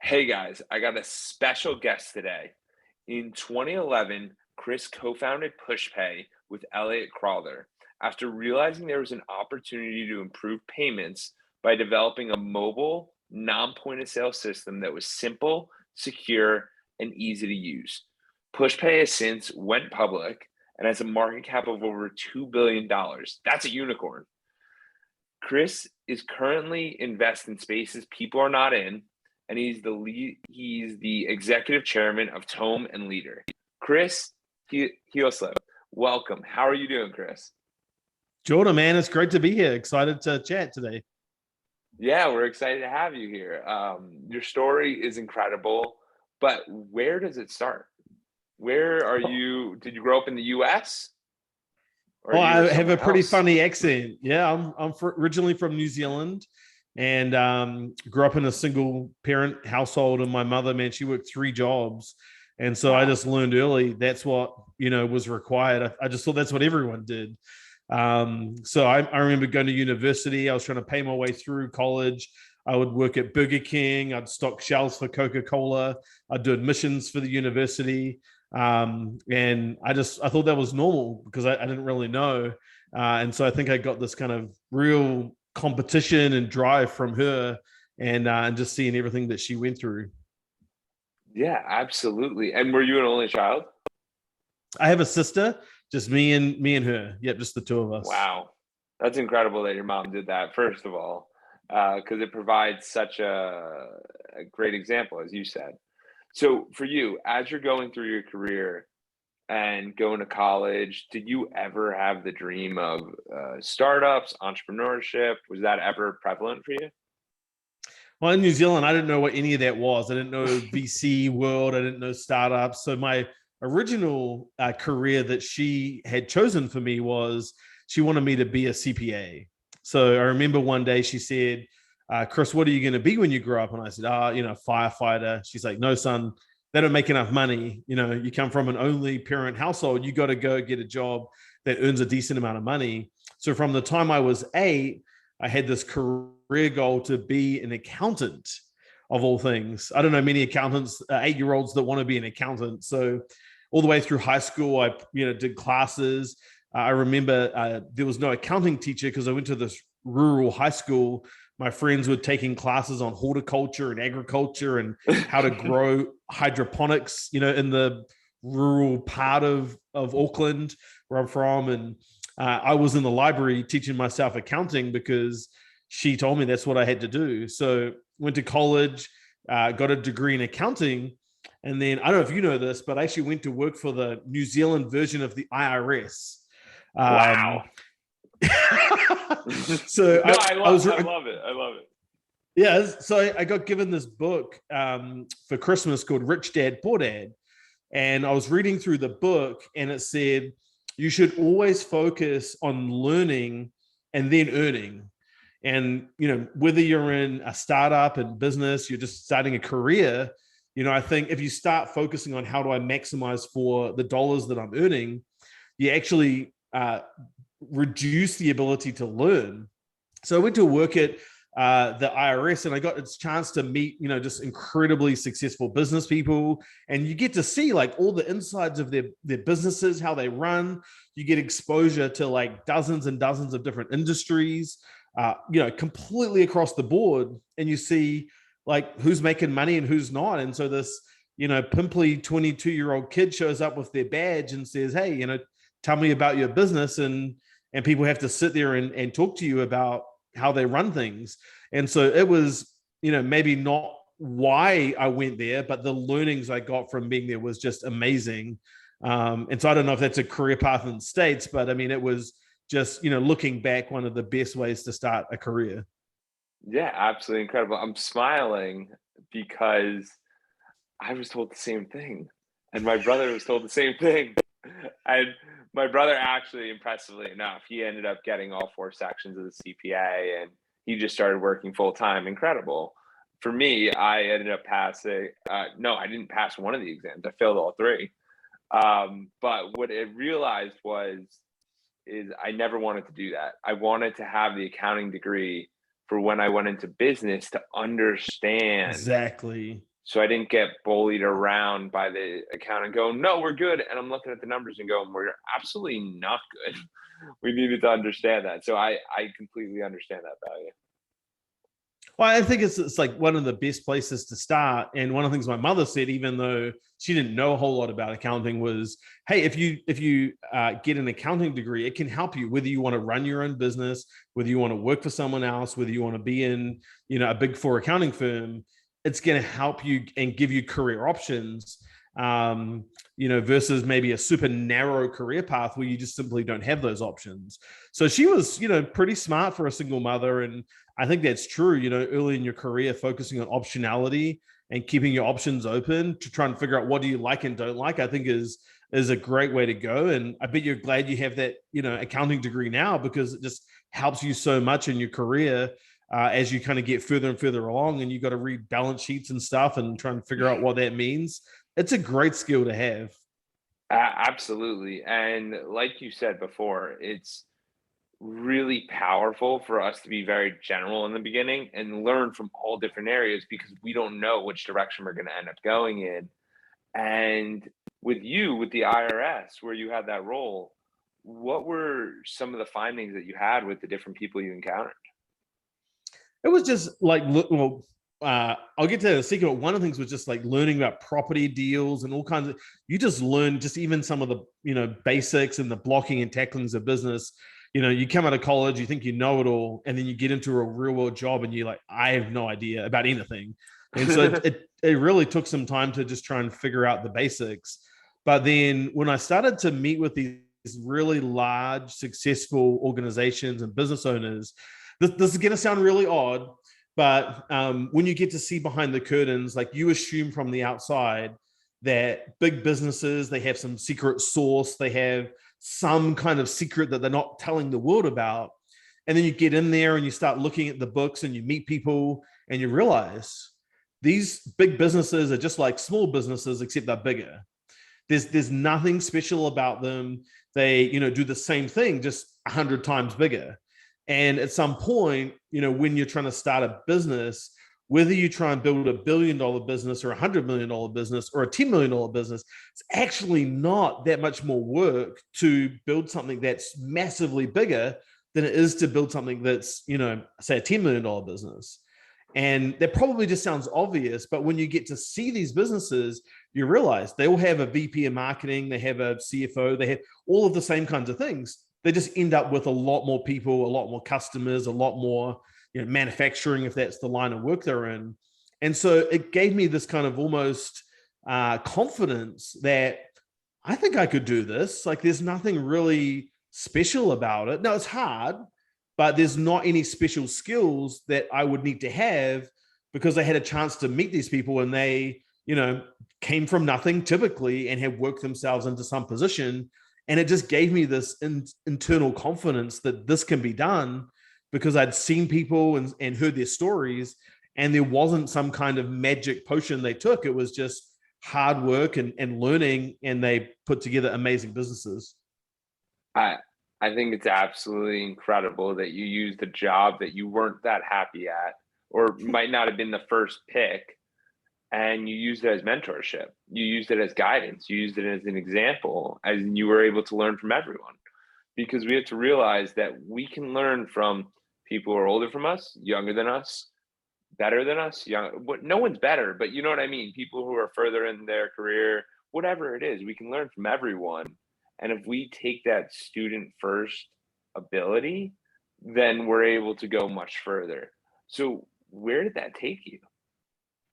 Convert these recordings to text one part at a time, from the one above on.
Hey guys, I got a special guest today. In 2011, Chris co-founded PushPay with Elliot Crowther after realizing there was an opportunity to improve payments by developing a mobile, non-point of sale system that was simple, secure, and easy to use. PushPay has since went public and has a market cap of over $2 billion. That's a unicorn. Chris is currently invested in spaces people are not in, and he's the executive chairman of Tome and Leader. Chris Heoslip, welcome. How are you doing, Chris? Jordan, man, it's great to be here. Excited to chat today. Yeah, we're excited to have you here. Your story is incredible, but where does it start? Where are you? Did you grow up in the U.S. or Oh, you're I have a somewhere pretty else? funny accent. Yeah, originally from New Zealand and grew up in a single parent household. And my mother, man, she worked three jobs. And so I Wow. just learned early that's what, was required. I just thought that's what everyone did. So I remember going to university. I was trying to pay my way through college. I would work at Burger King. I'd stock shelves for Coca-Cola. I'd do admissions for the university. And I thought that was normal because I didn't really know. And so I think I got this kind of real competition and drive from her and just seeing everything that she went through. Yeah, absolutely. And were you an only child? I have a sister, just me and her. Yep, just the two of us. Wow. That's incredible that your mom did that, first of all, because it provides such a great example, as you said. So for you, as you're going through your career and going to college, did you ever have the dream of startups, entrepreneurship? Was that ever prevalent for you? Well, in New Zealand, I didn't know what any of that was. I didn't know VC world. I didn't know startups. So my original career that she had chosen for me was she wanted me to be a CPA. So I remember one day she said, Chris, what are you going to be when you grow up? And I said, firefighter. She's like, no, son, they don't make enough money. You come from an only parent household. You got to go get a job that earns a decent amount of money. So from the time I was 8, I had this career goal to be an accountant of all things. I don't know many accountants, 8-year-olds that want to be an accountant. So all the way through high school, I did classes. I remember there was no accounting teacher because I went to this rural high school. My friends were taking classes on horticulture and agriculture and how to grow hydroponics, in the rural part of Auckland where I'm from. And I was in the library teaching myself accounting because she told me that's what I had to do. So went to college, got a degree in accounting, and then I don't know if you know this, but I actually went to work for the New Zealand version of the IRS. Wow. Um, so No, I was I love it. I love it. yeah. So I got given this book for Christmas called Rich Dad Poor Dad, and I was reading through the book, and it said you should always focus on learning and then earning. And whether you're in a startup and business, you're just starting a career. I think if you start focusing on how do I maximize for the dollars that I'm earning, you actually reduce the ability to learn. So I went to work at the IRS, and I got a chance to meet, just incredibly successful business people, and you get to see like all the insides of their businesses, how they run. You get exposure to like dozens and dozens of different industries, completely across the board, and you see like who's making money and who's not. And so this, pimply 22-year-old kid shows up with their badge and says, "Hey, tell me about your business," and people have to sit there and talk to you about how they run things. And so it was, maybe not why I went there, but the learnings I got from being there was just amazing. And so I don't know if that's a career path in the States, but I mean, it was just, looking back, one of the best ways to start a career. Yeah, absolutely incredible. I'm smiling because I was told the same thing, and my brother was told the same thing. And my brother actually, impressively enough, he ended up getting all 4 sections of the CPA, and he just started working full time. Incredible. For me, I ended up passing. No, I didn't pass one of the exams. I failed all 3. But what I realized is I never wanted to do that. I wanted to have the accounting degree for when I went into business to understand Exactly. So I didn't get bullied around by the accountant going, no, we're good. And I'm looking at the numbers and going, we're absolutely not good. We needed to understand that. So I completely understand that value. Well, I think it's like one of the best places to start. And one of the things my mother said, even though she didn't know a whole lot about accounting, was, "Hey, if you get an accounting degree, it can help you whether you want to run your own business, whether you want to work for someone else, whether you want to be in a big four accounting firm. It's going to help you and give you career options." Versus maybe a super narrow career path where you just simply don't have those options. So she was, pretty smart for a single mother. And I think that's true, early in your career, focusing on optionality and keeping your options open to try and figure out what do you like and don't like, I think is a great way to go. And I bet you're glad you have that, accounting degree now, because it just helps you so much in your career as you kind of get further and further along, and you got to read balance sheets and stuff and try and figure out what that means. It's a great skill to have. Absolutely. And like you said before, it's really powerful for us to be very general in the beginning and learn from all different areas because we don't know which direction we're going to end up going in. And with you, with the IRS, where you had that role, what were some of the findings that you had with the different people you encountered? It was just like, well, I'll get to that in a second. But one of the things was just like learning about property deals and all kinds of. You just learn just even some of the basics and the blocking and tacklings of business. You come out of college, you think you know it all, and then you get into a real world job, and you're like, I have no idea about anything. And so it really took some time to just try and figure out the basics. But then when I started to meet with these really large, successful organizations and business owners, this is going to sound really odd, but when you get to see behind the curtains, like you assume from the outside that big businesses, they have some secret sauce, they have some kind of secret that they're not telling the world about. And then you get in there and you start looking at the books and you meet people and you realize these big businesses are just like small businesses, except they're bigger. There's nothing special about them. They do the same thing, just 100 times bigger. And at some point, when you're trying to start a business, whether you try and build $1 billion business or $100 million business or a $10 million business, it's actually not that much more work to build something that's massively bigger than it is to build something that's, say a $10 million business. And that probably just sounds obvious, but when you get to see these businesses, you realize they all have a VP of marketing, they have a CFO, they have all of the same kinds of things. They just end up with a lot more people, a lot more customers, a lot more manufacturing, if that's the line of work they're in. And so it gave me this kind of almost confidence that I think I could do this. Like there's nothing really special about it. No, it's hard, but there's not any special skills that I would need to have because I had a chance to meet these people and they, came from nothing typically and have worked themselves into some position. And it just gave me this internal confidence that this can be done because I'd seen people and heard their stories, and there wasn't some kind of magic potion they took. It was just hard work and learning, and they put together amazing businesses. I I think it's absolutely incredible that you used a job that you weren't that happy at, or might not have been the first pick, and you used it as mentorship. You used it as guidance. You used it as an example, as you were able to learn from everyone. Because we have to realize that we can learn from people who are older from us, younger than us, better than us. Young, no one's better, but you know what I mean. People who are further in their career, whatever it is, we can learn from everyone. And if we take that student first ability, then we're able to go much further. So, where did that take you?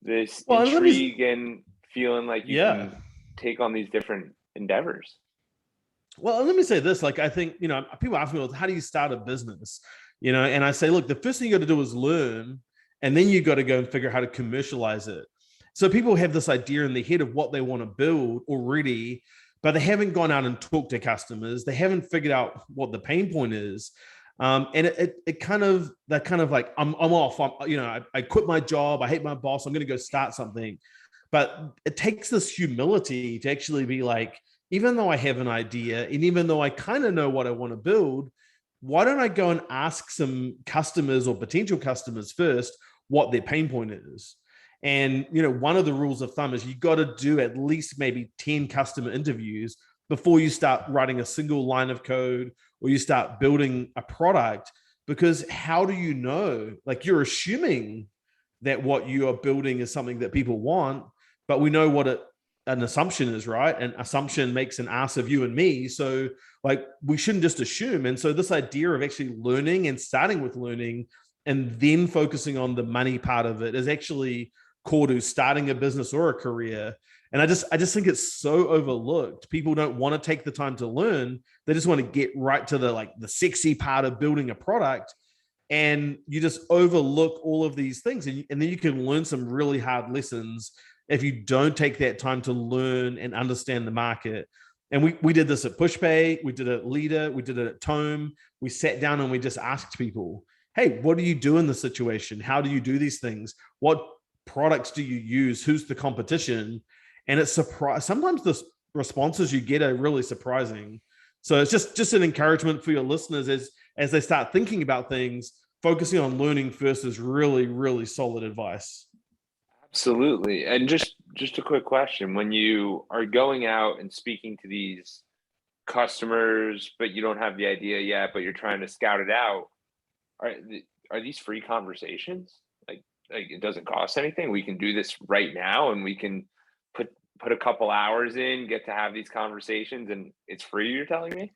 This Well, let me, intrigue and feeling like you yeah. can take on these different endeavors. Well, let me say this. Like, I think, people ask me, well, how do you start a business? And I say, look, the first thing you got to do is learn, and then you got to go and figure out how to commercialize it. So people have this idea in their head of what they want to build already, but they haven't gone out and talked to customers. They haven't figured out what the pain point is. And it kind of, that kind of like, I'm off. I quit my job. I hate my boss. I'm going to go start something. But it takes this humility to actually be like, even though I have an idea and even though I kind of know what I want to build, why don't I go and ask some customers or potential customers first what their pain point is? And one of the rules of thumb is you got to do at least maybe 10 customer interviews before you start writing a single line of code or you start building a product. Because how do you know? Like, you're assuming that what you are building is something that people want, but we know what an assumption is, right? An assumption makes an ass of you and me. So like, we shouldn't just assume. And so this idea of actually learning and starting with learning and then focusing on the money part of it is actually core to starting a business or a career. And I just think it's so overlooked. People don't want to take the time to learn. They just want to get right to the sexy part of building a product. And you just overlook all of these things. And then you can learn some really hard lessons if you don't take that time to learn and understand the market. And we did this at PushPay, we did it at Leader, we did it at Tome. We sat down and we just asked people, hey, what do you do in this situation? How do you do these things? What products do you use? Who's the competition? And it's sometimes the responses you get are really surprising. So it's just an encouragement for your listeners as they start thinking about things. Focusing on learning first is really, really solid advice. Absolutely. And just a quick question. When you are going out and speaking to these customers, but you don't have the idea yet, but you're trying to scout it out, are these free conversations? Like it doesn't cost anything. We can do this right now and we can put a couple hours in, get to have these conversations, and it's free, you're telling me?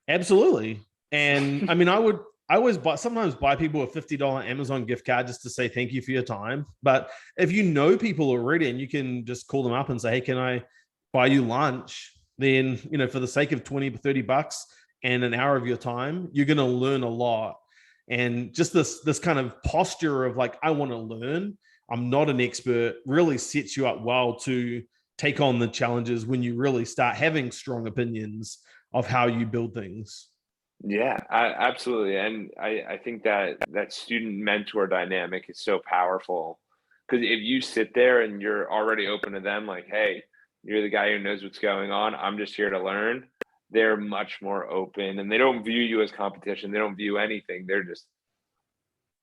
Absolutely. And I mean, I always sometimes buy people a $50 Amazon gift card just to say thank you for your time. But if you know people already and you can just call them up and say, hey, can I buy you lunch? Then, for the sake of 20 to 30 bucks and an hour of your time, you're going to learn a lot. And just this kind of posture of like, I want to learn, I'm not an expert, really sets you up well to take on the challenges when you really start having strong opinions of how you build things. Yeah, absolutely. And I think that student mentor dynamic is so powerful, because if you sit there and you're already open to them, like, hey, you're the guy who knows what's going on, I'm just here to learn, they're much more open and they don't view you as competition. They don't view anything. They're just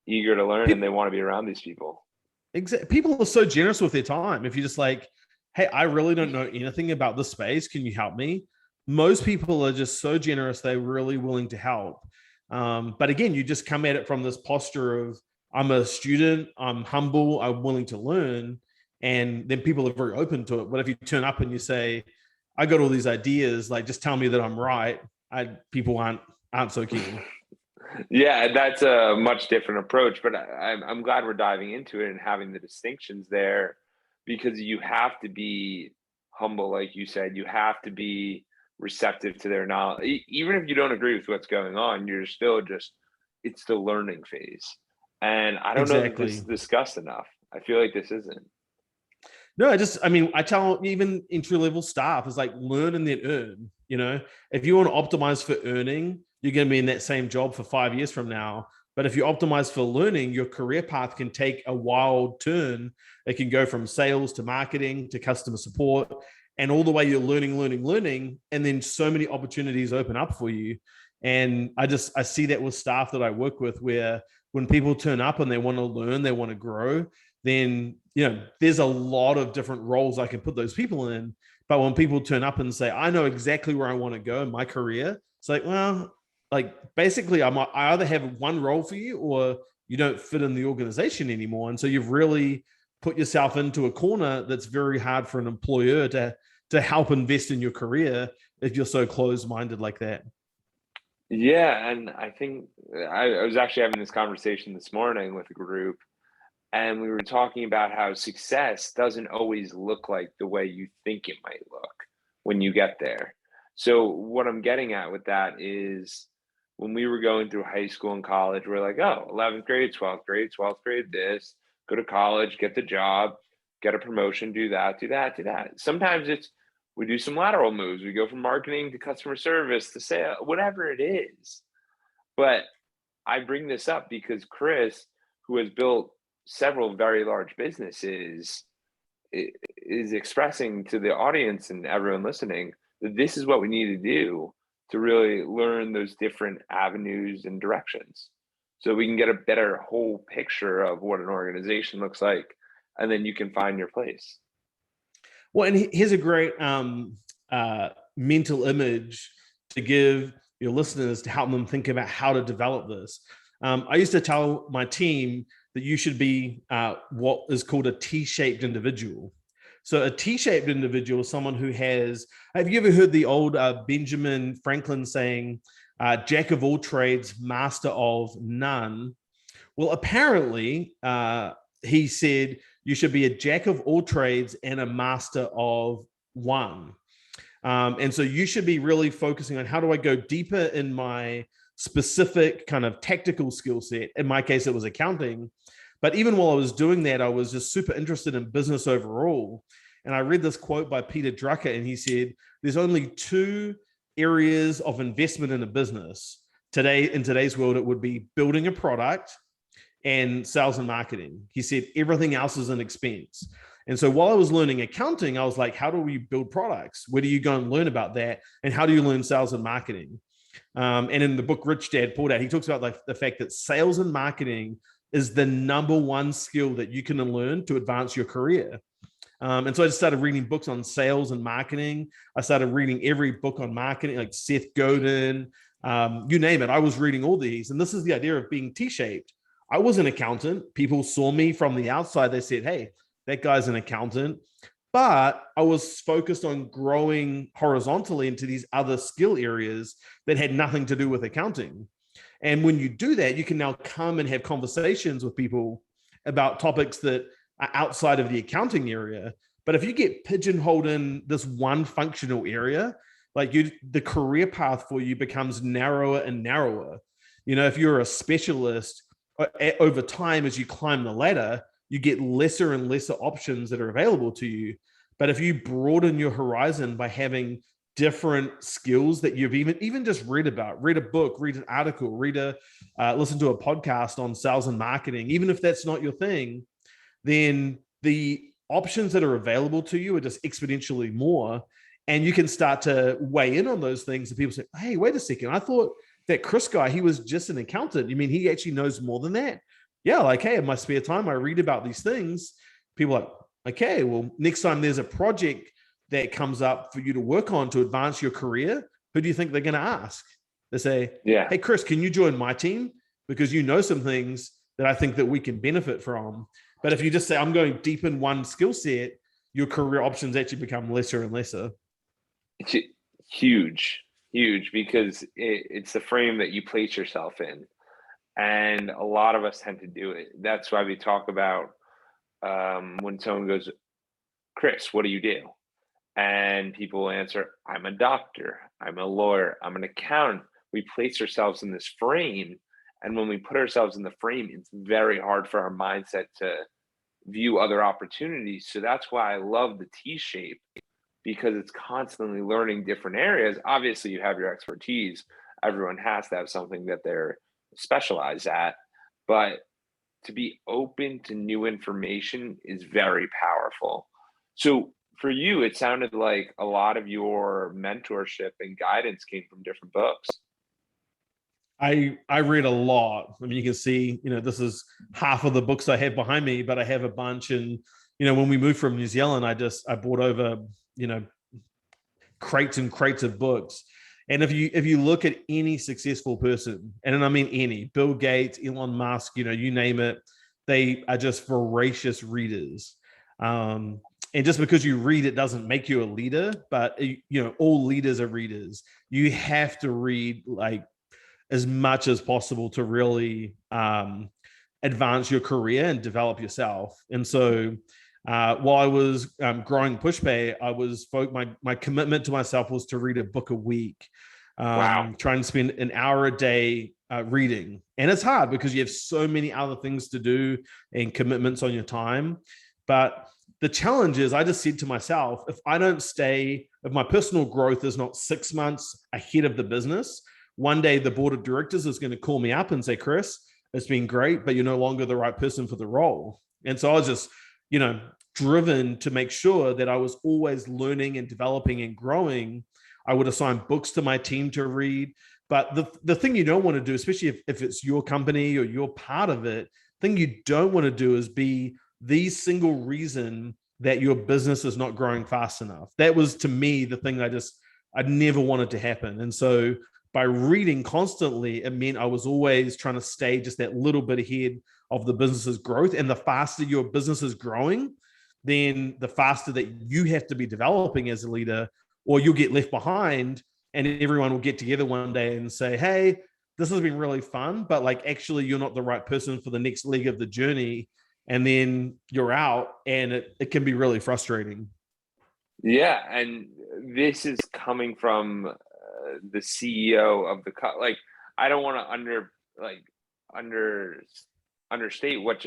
eager to learn and they want to be around these people. People are so generous with their time. If you're just like, hey, I really don't know anything about this space, can you help me? Most people are just so generous, they're really willing to help. But again, you just come at it from this posture of, I'm a student, I'm humble, I'm willing to learn. And then people are very open to it. But if you turn up and you say, I got all these ideas, like, just tell me that I'm right, people aren't so keen. Yeah, that's a much different approach, but I'm glad we're diving into it and having the distinctions there, because you have to be humble, like you said. You have to be receptive to their knowledge. Even if you don't agree with what's going on, you're still it's the learning phase. And I don't know that this Exactly. is discussed enough. I feel like this isn't. No, I tell even entry level staff is like, learn and then earn. If you want to optimize for earning, you're going to be in that same job for 5 years from now. But if you optimize for learning, your career path can take a wild turn. It can go from sales to marketing to customer support, and all the way you're learning, and then so many opportunities open up for you. And I see that with staff that I work with, where when people turn up and they want to learn, they want to grow, then there's a lot of different roles I can put those people in. But when people turn up and say, I know exactly where I want to go in my career, it's like, well, like, basically I either have one role for you or you don't fit in the organization anymore. And so you've really put yourself into a corner that's very hard for an employer to help invest in your career if you're so closed-minded like that. Yeah, and I think I was actually having this conversation this morning with a group, and we were talking about how success doesn't always look like the way you think it might look when you get there. So what I'm getting at with that is, when we were going through high school and college, we're like, oh, 11th grade, 12th grade, this, go to college, get the job, get a promotion, do that, do that, do that. Sometimes we do some lateral moves. We go from marketing to customer service to sale, whatever it is. But I bring this up because Chris, who has built several very large businesses, is expressing to the audience and everyone listening that this is what we need to do to really learn those different avenues and directions, so we can get a better whole picture of what an organization looks like, and then you can find your place. Well, and here's a great mental image to give your listeners to help them think about how to develop this. I used to tell my team that you should be what is called a T-shaped individual. So a T-shaped individual is someone who has, have you ever heard the old Benjamin Franklin saying, jack of all trades, master of none? Well, apparently he said you should be a jack of all trades and a master of one. And so you should be really focusing on how do I go deeper in my specific kind of tactical skill set. In my case, it was accounting. But even while I was doing that, I was just super interested in business overall. And I read this quote by Peter Drucker, and he said, there's only two areas of investment in a business. Today, in today's world, it would be building a product and sales and marketing. He said, everything else is an expense. And so while I was learning accounting, I was like, how do we build products? Where do you go and learn about that? And how do you learn sales and marketing? And in the book, Rich Dad, Poor Dad, he talks about like the fact that sales and marketing is the number one skill that you can learn to advance your career. And so I just started reading books on sales and marketing. I started reading every book on marketing, like Seth Godin, you name it. I was reading all these. And this is the idea of being T-shaped. I was an accountant. People saw me from the outside. They said, hey, that guy's an accountant. But I was focused on growing horizontally into these other skill areas that had nothing to do with accounting. And when you do that, you can now come and have conversations with people about topics that are outside of the accounting area. But if you get pigeonholed in this one functional area, like the career path for you becomes narrower and narrower. You know, if you're a specialist, over time, as you climb the ladder, you get lesser and lesser options that are available to you. But if you broaden your horizon by having different skills that you've even just read about, read a book, read an article, listen to a podcast on sales and marketing, even if that's not your thing, then the options that are available to you are just exponentially more. And you can start to weigh in on those things. And people say, hey, wait a second. I thought that Chris guy, he was just an accountant. You mean he actually knows more than that? Yeah, like, hey, in my spare time, I read about these things. People are like, okay, well, next time there's a project that comes up for you to work on to advance your career, who do you think they're going to ask? They say, yeah, hey, Chris, can you join my team? Because you know some things that I think that we can benefit from. But if you just say, I'm going deep in one skill set, your career options actually become lesser and lesser. It's huge, because it's the frame that you place yourself in. And a lot of us tend to do it. That's why we talk about when someone goes, Chris, what do you do? And people answer, I'm a doctor, I'm a lawyer, I'm an accountant. We place ourselves in this frame. And when we put ourselves in the frame, it's very hard for our mindset to view other opportunities. So that's why I love the T-shape, because it's constantly learning different areas. Obviously, you have your expertise. Everyone has to have something that they're specialized at. But to be open to new information is very powerful. So for you, it sounded like a lot of your mentorship and guidance came from different books. I read a lot. I mean, you can see, this is half of the books I have behind me, but I have a bunch. And, when we moved from New Zealand, I bought over, crates and crates of books. And if you look at any successful person, and I mean any, Bill Gates, Elon Musk, you name it, they are just voracious readers. And just because you read, it doesn't make you a leader, but all leaders are readers. You have to read like as much as possible to really advance your career and develop yourself. And so while I was growing PushPay, my commitment to myself was to read a book a week. Wow. Try and spend an hour a day reading. And it's hard because you have so many other things to do and commitments on your time. But the challenge is, I just said to myself, if my personal growth is not 6 months ahead of the business, one day the board of directors is going to call me up and say, Chris, it's been great, but you're no longer the right person for the role. And so I was just, driven to make sure that I was always learning and developing and growing. I would assign books to my team to read. But the thing you don't want to do, especially if it's your company or you're part of it, the thing you don't want to do is be the single reason that your business is not growing fast enough. That was, to me, the thing I'd never wanted to happen. And so by reading constantly, it meant I was always trying to stay just that little bit ahead of the business's growth. And the faster your business is growing, then the faster that you have to be developing as a leader, or you'll get left behind, and everyone will get together one day and say, hey, this has been really fun, but like actually you're not the right person for the next leg of the journey. And then you're out, and it can be really frustrating. Yeah, and this is coming from the CEO of the like. I don't want to understate what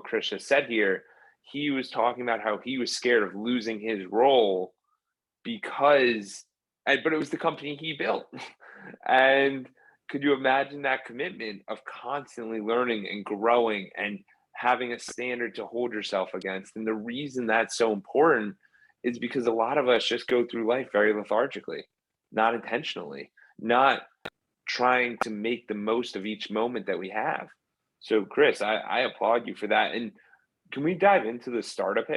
Chris just said here. He was talking about how he was scared of losing his role because, but it was the company he built, and could you imagine that commitment of constantly learning and growing and having a standard to hold yourself against? And the reason that's so important is because a lot of us just go through life very lethargically, not intentionally, not trying to make the most of each moment that we have. So, Chris, I applaud you for that. And can we dive into the startup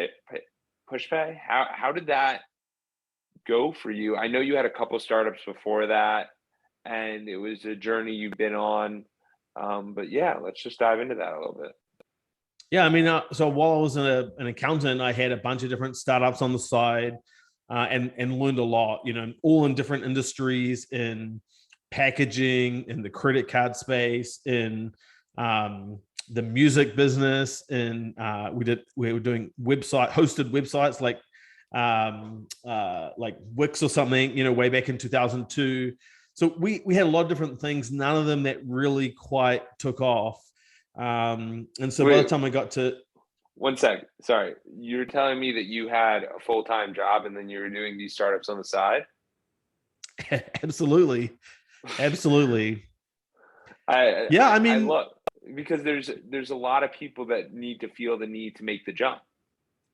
PushPay? How did that go for you? I know you had a couple startups before that, and it was a journey you've been on. But yeah, let's just dive into that a little bit. Yeah, I mean, so while I was an accountant, I had a bunch of different startups on the side, and learned a lot. All in different industries, in packaging, in the credit card space, in the music business, and we were doing hosted websites like Wix or something, way back in 2002. So we had a lot of different things, none of them that really quite took off. And so by the time I got to... One sec, sorry. You're telling me that you had a full-time job and then you were doing these startups on the side? Absolutely. I love, because there's a lot of people that need to feel the need to make the jump.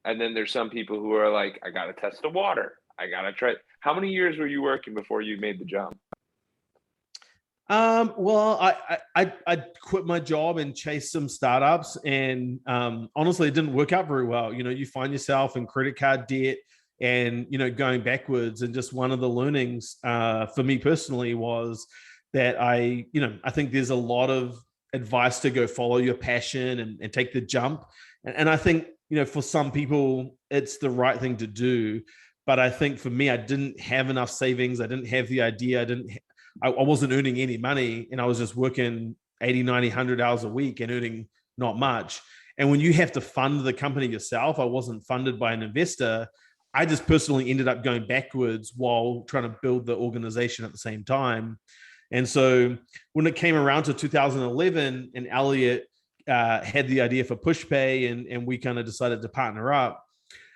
And then there's some people who are like, I got to test the water. I got to try. How many years were you working before you made the jump? Well, I quit my job and chased some startups, and honestly, it didn't work out very well. You find yourself in credit card debt and, going backwards. And just one of the learnings for me personally was that I think there's a lot of advice to go follow your passion and take the jump. And I think, for some people, it's the right thing to do. But I think for me, I didn't have enough savings. I didn't have the idea. I wasn't earning any money, and I was just working 80, 90, 100 hours a week and earning not much. And when you have to fund the company yourself, I wasn't funded by an investor. I just personally ended up going backwards while trying to build the organization at the same time. And so when it came around to 2011 and Elliot had the idea for PushPay, and we kind of decided to partner up,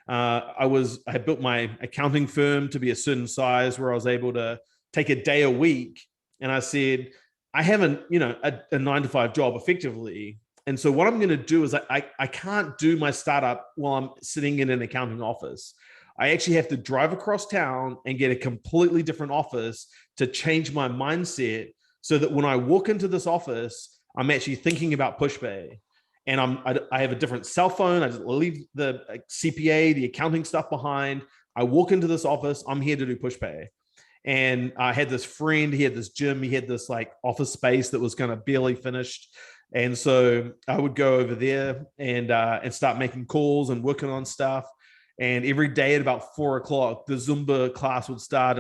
I had built my accounting firm to be a certain size where I was able to take a day a week. And I said, I have a 9-to-5 job effectively. And so what I'm going to do is I can't do my startup while I'm sitting in an accounting office. I actually have to drive across town and get a completely different office to change my mindset, so that when I walk into this office, I'm actually thinking about PushPay. And I have a different cell phone. I just leave the CPA, the accounting stuff behind. I walk into this office. I'm here to do PushPay. And I had this friend, he had this gym, he had this like office space that was kind of barely finished. And so I would go over there and start making calls and working on stuff. And every day at about 4:00, the Zumba class would start.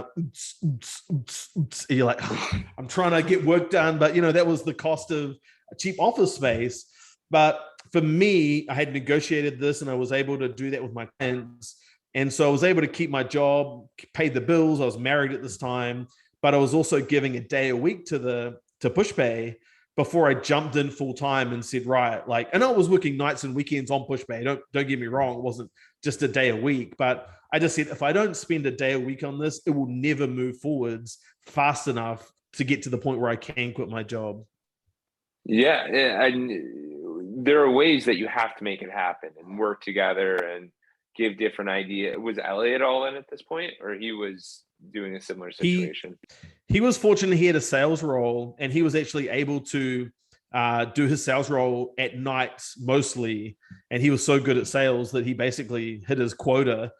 You're like, oh, I'm trying to get work done. But, that was the cost of a cheap office space. But for me, I had negotiated this, and I was able to do that with my clients. And so I was able to keep my job, pay the bills. I was married at this time, but I was also giving a day a week to PushPay before I jumped in full time and said, right, and I was working nights and weekends on PushPay. Don't get me wrong. It wasn't just a day a week, but I just said, if I don't spend a day a week on this, it will never move forwards fast enough to get to the point where I can quit my job. Yeah. And there are ways that you have to make it happen and work together and give different ideas. Was Elliot all in at this point, or he was doing a similar situation? He was fortunate. He had a sales role, and he was actually able to do his sales role at nights mostly. And he was so good at sales that he basically hit his quota.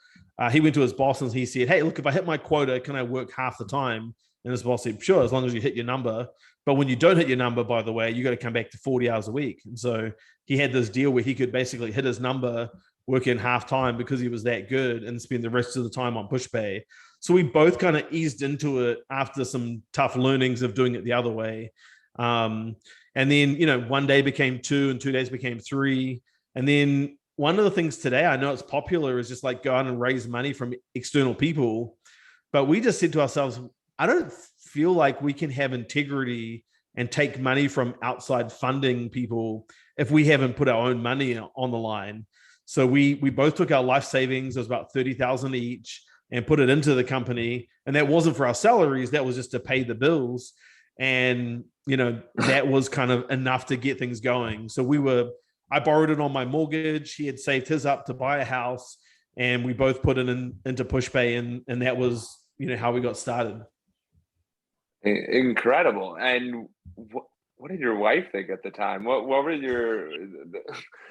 He went to his boss and he said, "Hey, look, if I hit my quota, can I work half the time?" And his boss said, "Sure, as long as you hit your number. But when you don't hit your number, by the way, you got to come back to 40 hours a week." And so he had this deal where he could basically hit his number, work in half time because he was that good, and spend the rest of the time on PushPay. So we both kind of eased into it after some tough learnings of doing it the other way. And then, one day became 2 and 2 days became 3. And then one of the things today, I know it's popular, is just like go out and raise money from external people. But we just said to ourselves, I don't feel like we can have integrity and take money from outside funding people if we haven't put our own money on the line. So we both took our life savings, it was about 30,000 each, and put it into the company. And that wasn't for our salaries, that was just to pay the bills. And, that was kind of enough to get things going. So I borrowed it on my mortgage. He had saved his up to buy a house, and we both put it into PushPay, and that was, how we got started. Incredible. And what did your wife think at the time? What were your?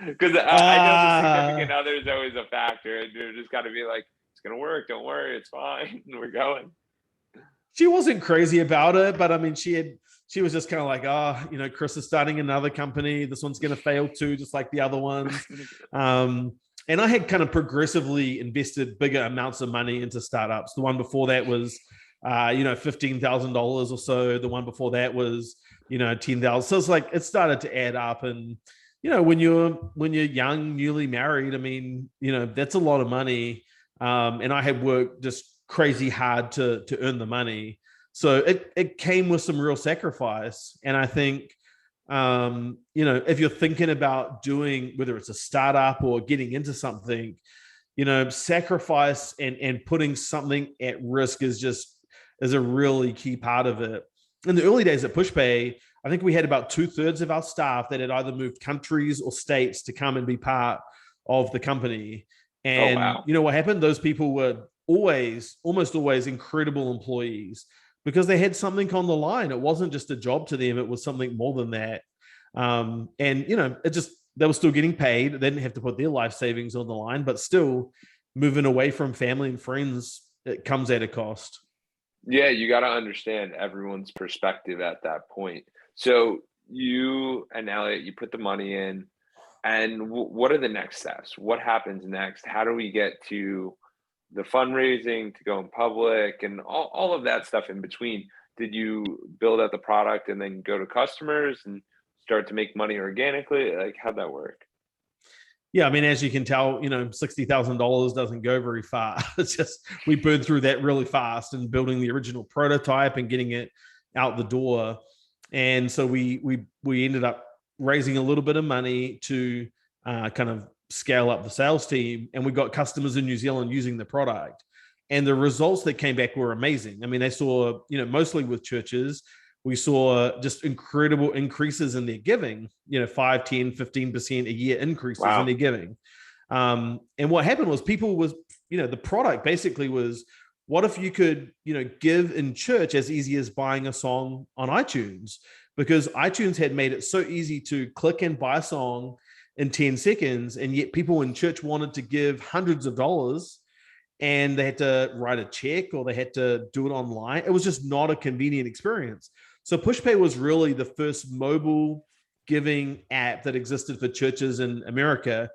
Because I know the significant other is always a factor, and you just got to be like, it's gonna work. Don't worry, it's fine. We're going. She wasn't crazy about it, but I mean, she was just kind of like, Chris is starting another company. This one's going to fail too, just like the other ones. And I had kind of progressively invested bigger amounts of money into startups. The one before that was, $15,000 or so. The one before that was, 10,000. So it's like, it started to add up. And, when you're young, newly married, I mean, that's a lot of money. And I had worked just crazy hard to earn the money. So it came with some real sacrifice. And I think, if you're thinking about doing, whether it's a startup or getting into something, sacrifice and putting something at risk is a really key part of it. In the early days at PushPay, I think we had about 2/3 of our staff that had either moved countries or states to come and be part of the company. And wow. What happened? Those people were almost always incredible employees because they had something on the line. It wasn't just a job to them. It was something more than that. They were still getting paid. They didn't have to put their life savings on the line, but still moving away from family and friends, it comes at a cost. Yeah, you got to understand everyone's perspective at that point. So you and Elliot, you put the money in, and what are the next steps? What happens next? How do we get to the fundraising, to go in public, and all of that stuff in between? Did you build out the product and then go to customers and start to make money organically? Like, how'd that work? Yeah, I mean, as you can tell, $60,000 doesn't go very far. It's just we burned through that really fast and building the original prototype and getting it out the door. And so we ended up raising a little bit of money to kind of scale up the sales team, and we got customers in New Zealand using the product. And the results that came back were amazing. I mean, they saw, mostly with churches, we saw just incredible increases in their giving, 5, 10, 15% a year increases in their giving. And what happened was the product basically was, what if you could, give in church as easy as buying a song on iTunes? Because iTunes had made it so easy to click and buy a song in 10 seconds. And yet people in church wanted to give hundreds of dollars, and they had to write a check or they had to do it online. It was just not a convenient experience. So PushPay was really the first mobile giving app that existed for churches in America.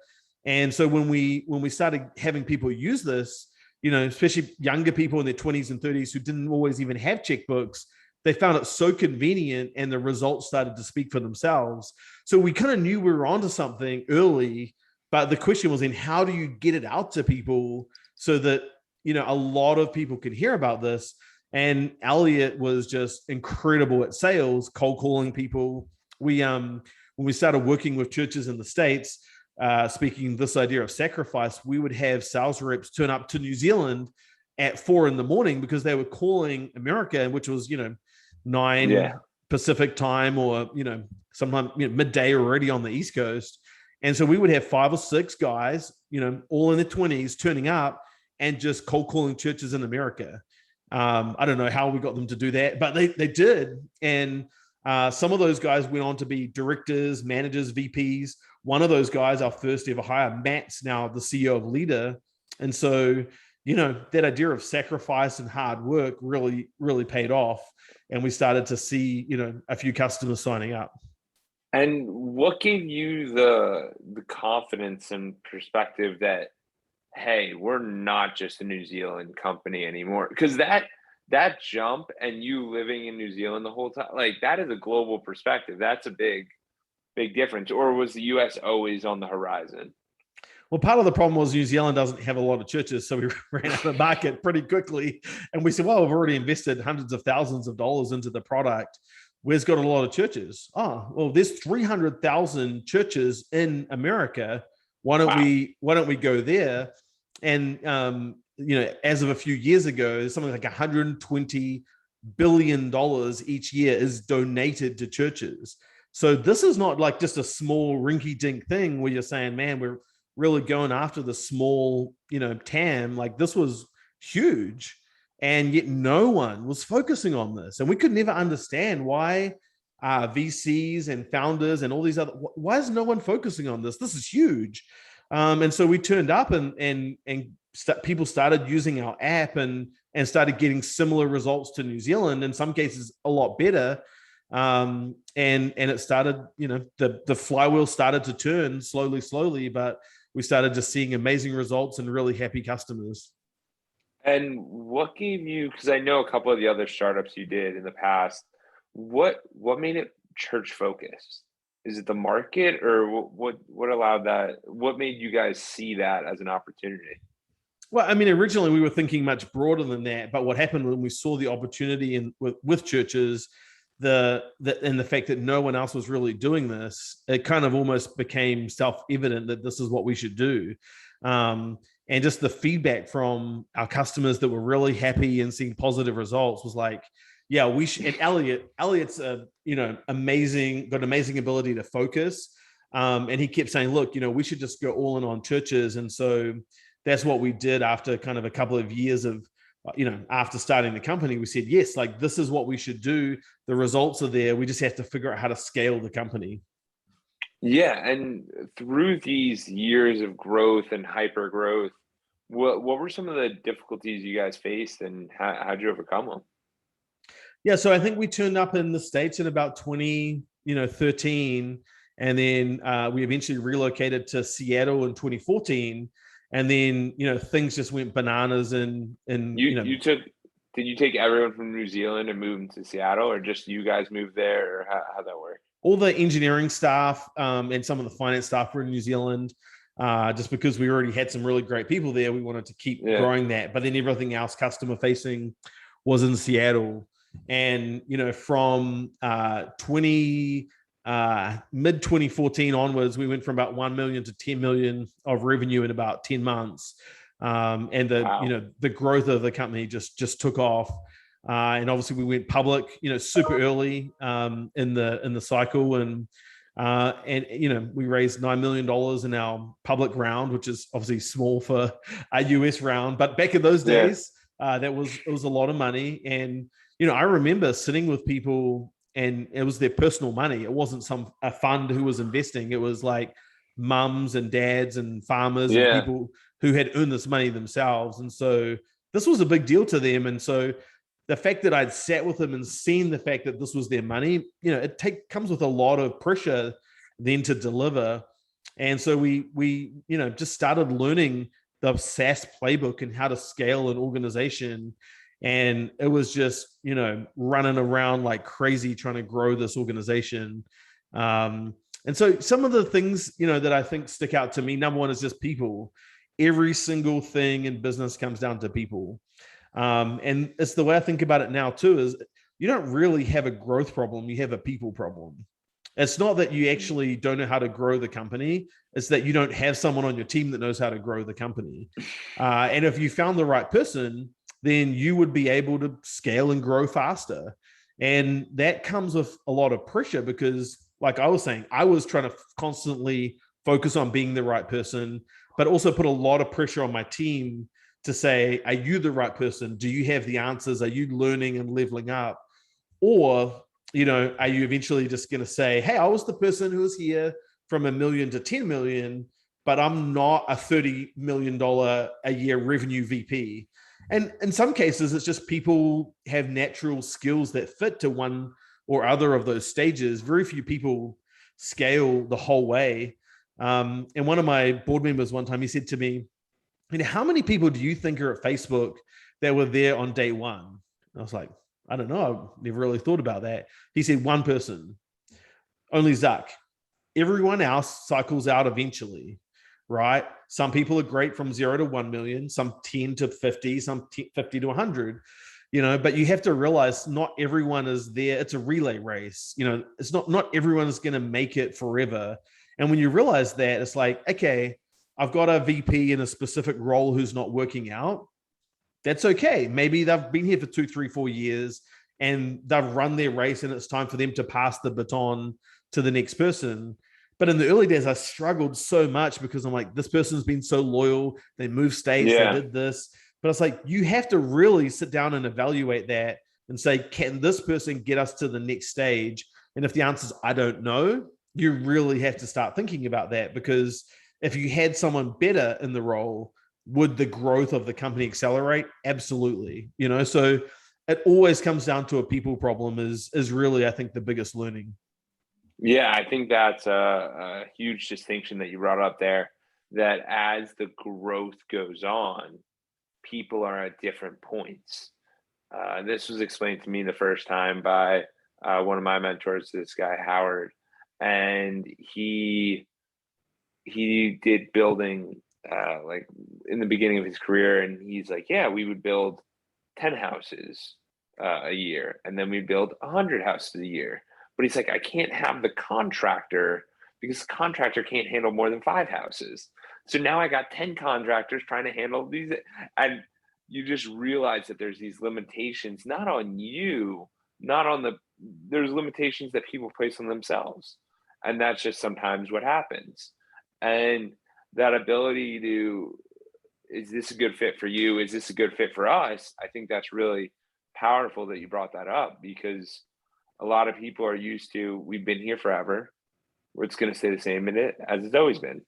And so when we started having people use this, especially younger people in their 20s and 30s who didn't always even have checkbooks, they found it so convenient, and the results started to speak for themselves. So we kind of knew we were onto something early, but the question was, how do you get it out to people so that, a lot of people could hear about this? And Elliot was just incredible at sales, cold calling people. When we started working with churches in the States, speaking this idea of sacrifice, we would have sales reps turn up to New Zealand at 4 a.m. because they were calling America, which was, 9 Pacific time, or, sometime midday already on the East Coast. And so we would have 5 or 6 guys, all in their 20s turning up and just cold calling churches in America. I don't know how we got them to do that, but they did. And Some of those guys went on to be directors, managers, VPs. One of those guys, our first ever hire, Matt's now the CEO of Leader. And so, that idea of sacrifice and hard work really, really paid off. And we started to see, a few customers signing up. And what gave you the confidence and perspective that, hey, we're not just a New Zealand company anymore? Because that jump and you living in New Zealand the whole time, like that is a global perspective. That's a big difference. Or was the US always on the horizon? Well, part of the problem was New Zealand doesn't have a lot of churches, so we ran out of the market pretty quickly. And we said, well, we've already invested hundreds of thousands of dollars into the product. Where's got a lot of churches? Oh, well, there's 300,000 churches in America. Why don't we go there? And as of a few years ago, something like $120 billion each year is donated to churches. So this is not like just a small rinky-dink thing where you're saying, man, we're really going after the small, TAM. Like this was huge. And yet no one was focusing on this. And we could never understand why VCs and founders and all these why is no one focusing on this? This is huge. And so we turned up and people started using our app and started getting similar results to New Zealand, in some cases a lot better. And it started, the flywheel started to turn slowly, but we started just seeing amazing results and really happy customers. And what gave you, because I know a couple of the other startups you did in the past, what made it church focused? Is it the market, or what allowed that? What made you guys see that as an opportunity? Well, I mean, originally we were thinking much broader than that, but what happened when we saw the opportunity with churches, the fact that no one else was really doing this, it kind of almost became self-evident that this is what we should do. And just the feedback from our customers that were really happy and seeing positive results was like, yeah, we should. And Elliot's amazing, got amazing ability to focus. And he kept saying, look, we should just go all in on churches. And so that's what we did after kind of a couple of years of, after starting the company. We said, yes, like this is what we should do. The results are there. We just have to figure out how to scale the company. Yeah, and through these years of growth and hyper growth, what were some of the difficulties you guys faced, and how'd you overcome them? Yeah, so I think we turned up in the States in about 2013, and then we eventually relocated to Seattle in 2014, and then things just went bananas. And you took did you take everyone from New Zealand and move them to Seattle, or just you guys moved there, or how'd that work? All the engineering staff and some of the finance staff were in New Zealand, just because we already had some really great people there. We wanted to keep growing that, but then everything else customer facing was in Seattle. And from mid 2014 onwards, we went from about 1 million to 10 million of revenue in about 10 months. And the growth of the company just took off. And obviously we went public, super early in the cycle, and we raised $9 million in our public round, which is obviously small for a US round, but back in those days, it was a lot of money. And I remember sitting with people, and it was their personal money. It wasn't a fund who was investing. It was like mums and dads and farmers and people who had earned this money themselves. And so this was a big deal to them. And so the fact that I'd sat with them and seen the fact that this was their money, it comes with a lot of pressure then to deliver. And so we just started learning the SaaS playbook and how to scale an organization. And it was just, running around like crazy trying to grow this organization. And so some of the things, that I think stick out to me, number one is just people. Every single thing in business comes down to people. And it's the way I think about it now too, is you don't really have a growth problem. You have a people problem. It's not that you actually don't know how to grow the company. It's that you don't have someone on your team that knows how to grow the company. And if you found the right person, then you would be able to scale and grow faster. And that comes with a lot of pressure because, like I was saying, I was trying to constantly focus on being the right person, but also put a lot of pressure on my team to say, are you the right person? Do you have the answers? Are you learning and leveling up? Or are you eventually just going to say, hey, I was the person who was here from $1 million to 10 million, but I'm not a $30 million a year revenue VP? And in some cases, it's just people have natural skills that fit to one or other of those stages. Very few people scale the whole way. And one of my board members one time, he said to me, how many people do you think are at Facebook that were there on day one? And I was like, I don't know. I've never really thought about that. He said, one person, only Zuck. Everyone else cycles out eventually, right? Some people are great from 0 to 1 million, some 10 to 50, some 50 to 100, but you have to realize not everyone is there. It's a relay race. It's not everyone is going to make it forever. And when you realize that, it's like, okay, I've got a VP in a specific role who's not working out. That's okay. Maybe they've been here for 2, 3, 4 years and they've run their race and it's time for them to pass the baton to the next person. But in the early days, I struggled so much because I'm like, this person's been so loyal. They moved states, They did this. But it's like, you have to really sit down and evaluate that and say, can this person get us to the next stage? And if the answer is, I don't know, you really have to start thinking about that, because if you had someone better in the role, would the growth of the company accelerate? Absolutely. So it always comes down to a people problem is really, I think, the biggest learning. Yeah, I think that's a huge distinction that you brought up there, that as the growth goes on, people are at different points. This was explained to me the first time by one of my mentors, this guy, Howard, and he did building like in the beginning of his career, and he's like, yeah, we would build 10 houses a year, and then we'd build 100 houses a year. But he's like, I can't have the contractor because the contractor can't handle more than 5 houses. So now I got 10 contractors trying to handle these. And you just realize that there's these limitations, not on you, there's limitations that people place on themselves. And that's just sometimes what happens. And that ability to, is this a good fit for you? Is this a good fit for us? I think that's really powerful that you brought that up, because a lot of people are used to, we've been here forever, it's going to stay the same in it as it's always been.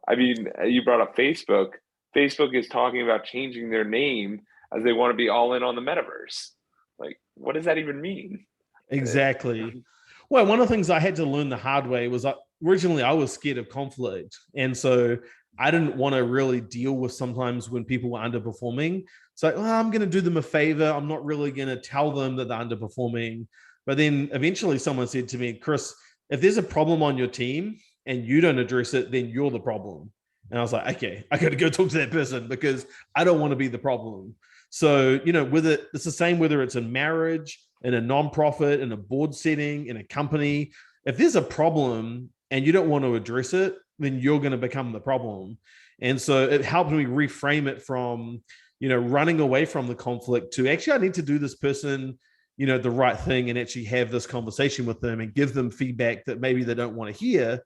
I mean, you brought up Facebook. Facebook is talking about changing their name as they want to be all in on the metaverse. Like, what does that even mean? Exactly. Well, one of the things I had to learn the hard way was originally I was scared of conflict. And so I didn't want to really deal with sometimes when people were underperforming. So I'm going to do them a favor. I'm not really going to tell them that they're underperforming. But then eventually someone said to me, Chris, if there's a problem on your team and you don't address it, then you're the problem. And I was like, okay, I got to go talk to that person because I don't want to be the problem. So, it's the same, whether it's in marriage, in a nonprofit, in a board setting, in a company. If there's a problem and you don't want to address it, then you're going to become the problem. And so it helped me reframe it from, running away from the conflict to actually, I need to do this person, the right thing and actually have this conversation with them and give them feedback that maybe they don't want to hear.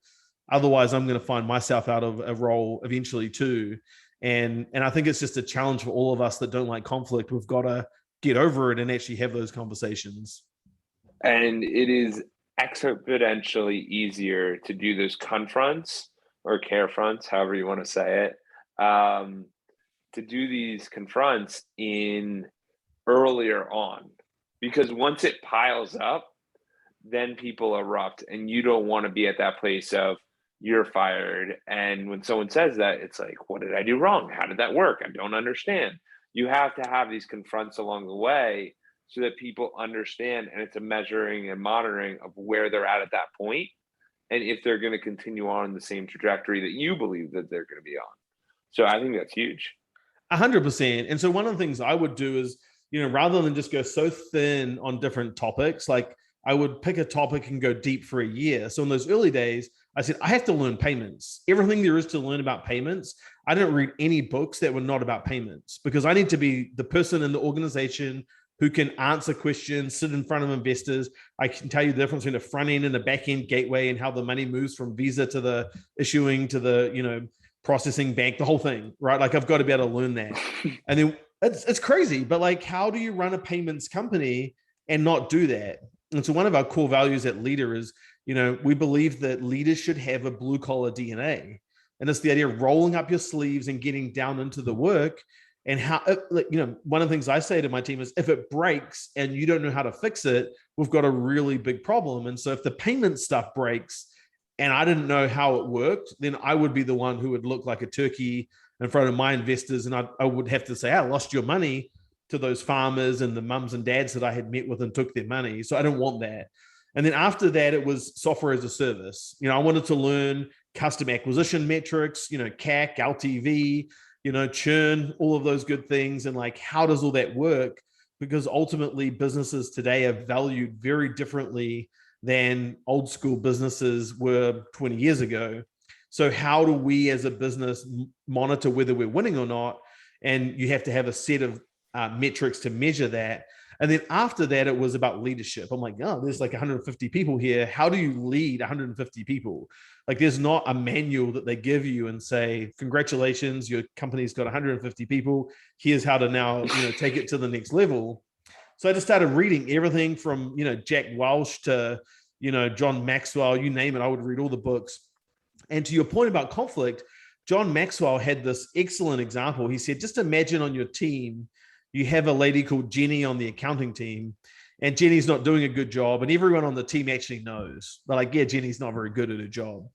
Otherwise, I'm going to find myself out of a role eventually too. And I think it's just a challenge for all of us that don't like conflict. We've got to get over it and actually have those conversations. And it is exponentially easier to do those confronts or care fronts, however you want to say it, to do these confronts in earlier on, because once it piles up, then people erupt and you don't want to be at that place of you're fired. And when someone says that, it's like, what did I do wrong? How did that work? I don't understand. You have to have these confronts along the way so that people understand, and it's a measuring and monitoring of where they're at that point, and if they're going to continue on the same trajectory that you believe that they're going to be on. So I think that's huge. 100%. And so one of the things I would do is, rather than just go so thin on different topics, like I would pick a topic and go deep for a year. So in those early days, I said, I have to learn payments. Everything there is to learn about payments. I didn't read any books that were not about payments, because I need to be the person in the organization who can answer questions, sit in front of investors. I can tell you the difference between a front end and a back end gateway and how the money moves from Visa to the issuing to the, processing bank, the whole thing, right? Like I've got to be able to learn that. And then it's crazy, but like, how do you run a payments company and not do that? And so one of our core values at Leader is, we believe that leaders should have a blue collar DNA. And it's the idea of rolling up your sleeves and getting down into the work. And how, one of the things I say to my team is, if it breaks and you don't know how to fix it, we've got a really big problem. And so if the payment stuff breaks and I didn't know how it worked, then I would be the one who would look like a turkey in front of my investors. And I would have to say, I lost your money to those farmers and the mums and dads that I had met with and took their money. So I don't want that. And then after that, it was software as a service. I wanted to learn customer acquisition metrics, CAC, LTV, churn, all of those good things. And like, how does all that work? Because ultimately businesses today are valued very differently than old school businesses were 20 years ago. So how do we as a business monitor whether we're winning or not? And you have to have a set of metrics to measure that. And then after that, it was about leadership. I'm like, oh, there's like 150 people here. How do you lead 150 people? Like, there's not a manual that they give you and say, congratulations, your company's got 150 people. Here's how to now, take it to the next level. So I just started reading everything from, Jack Welch to, John Maxwell, you name it. I would read all the books. And to your point about conflict, John Maxwell had this excellent example. He said, just imagine on your team, you have a lady called Jenny on the accounting team, and Jenny's not doing a good job. And everyone on the team actually knows. They're like, yeah, Jenny's not very good at her job.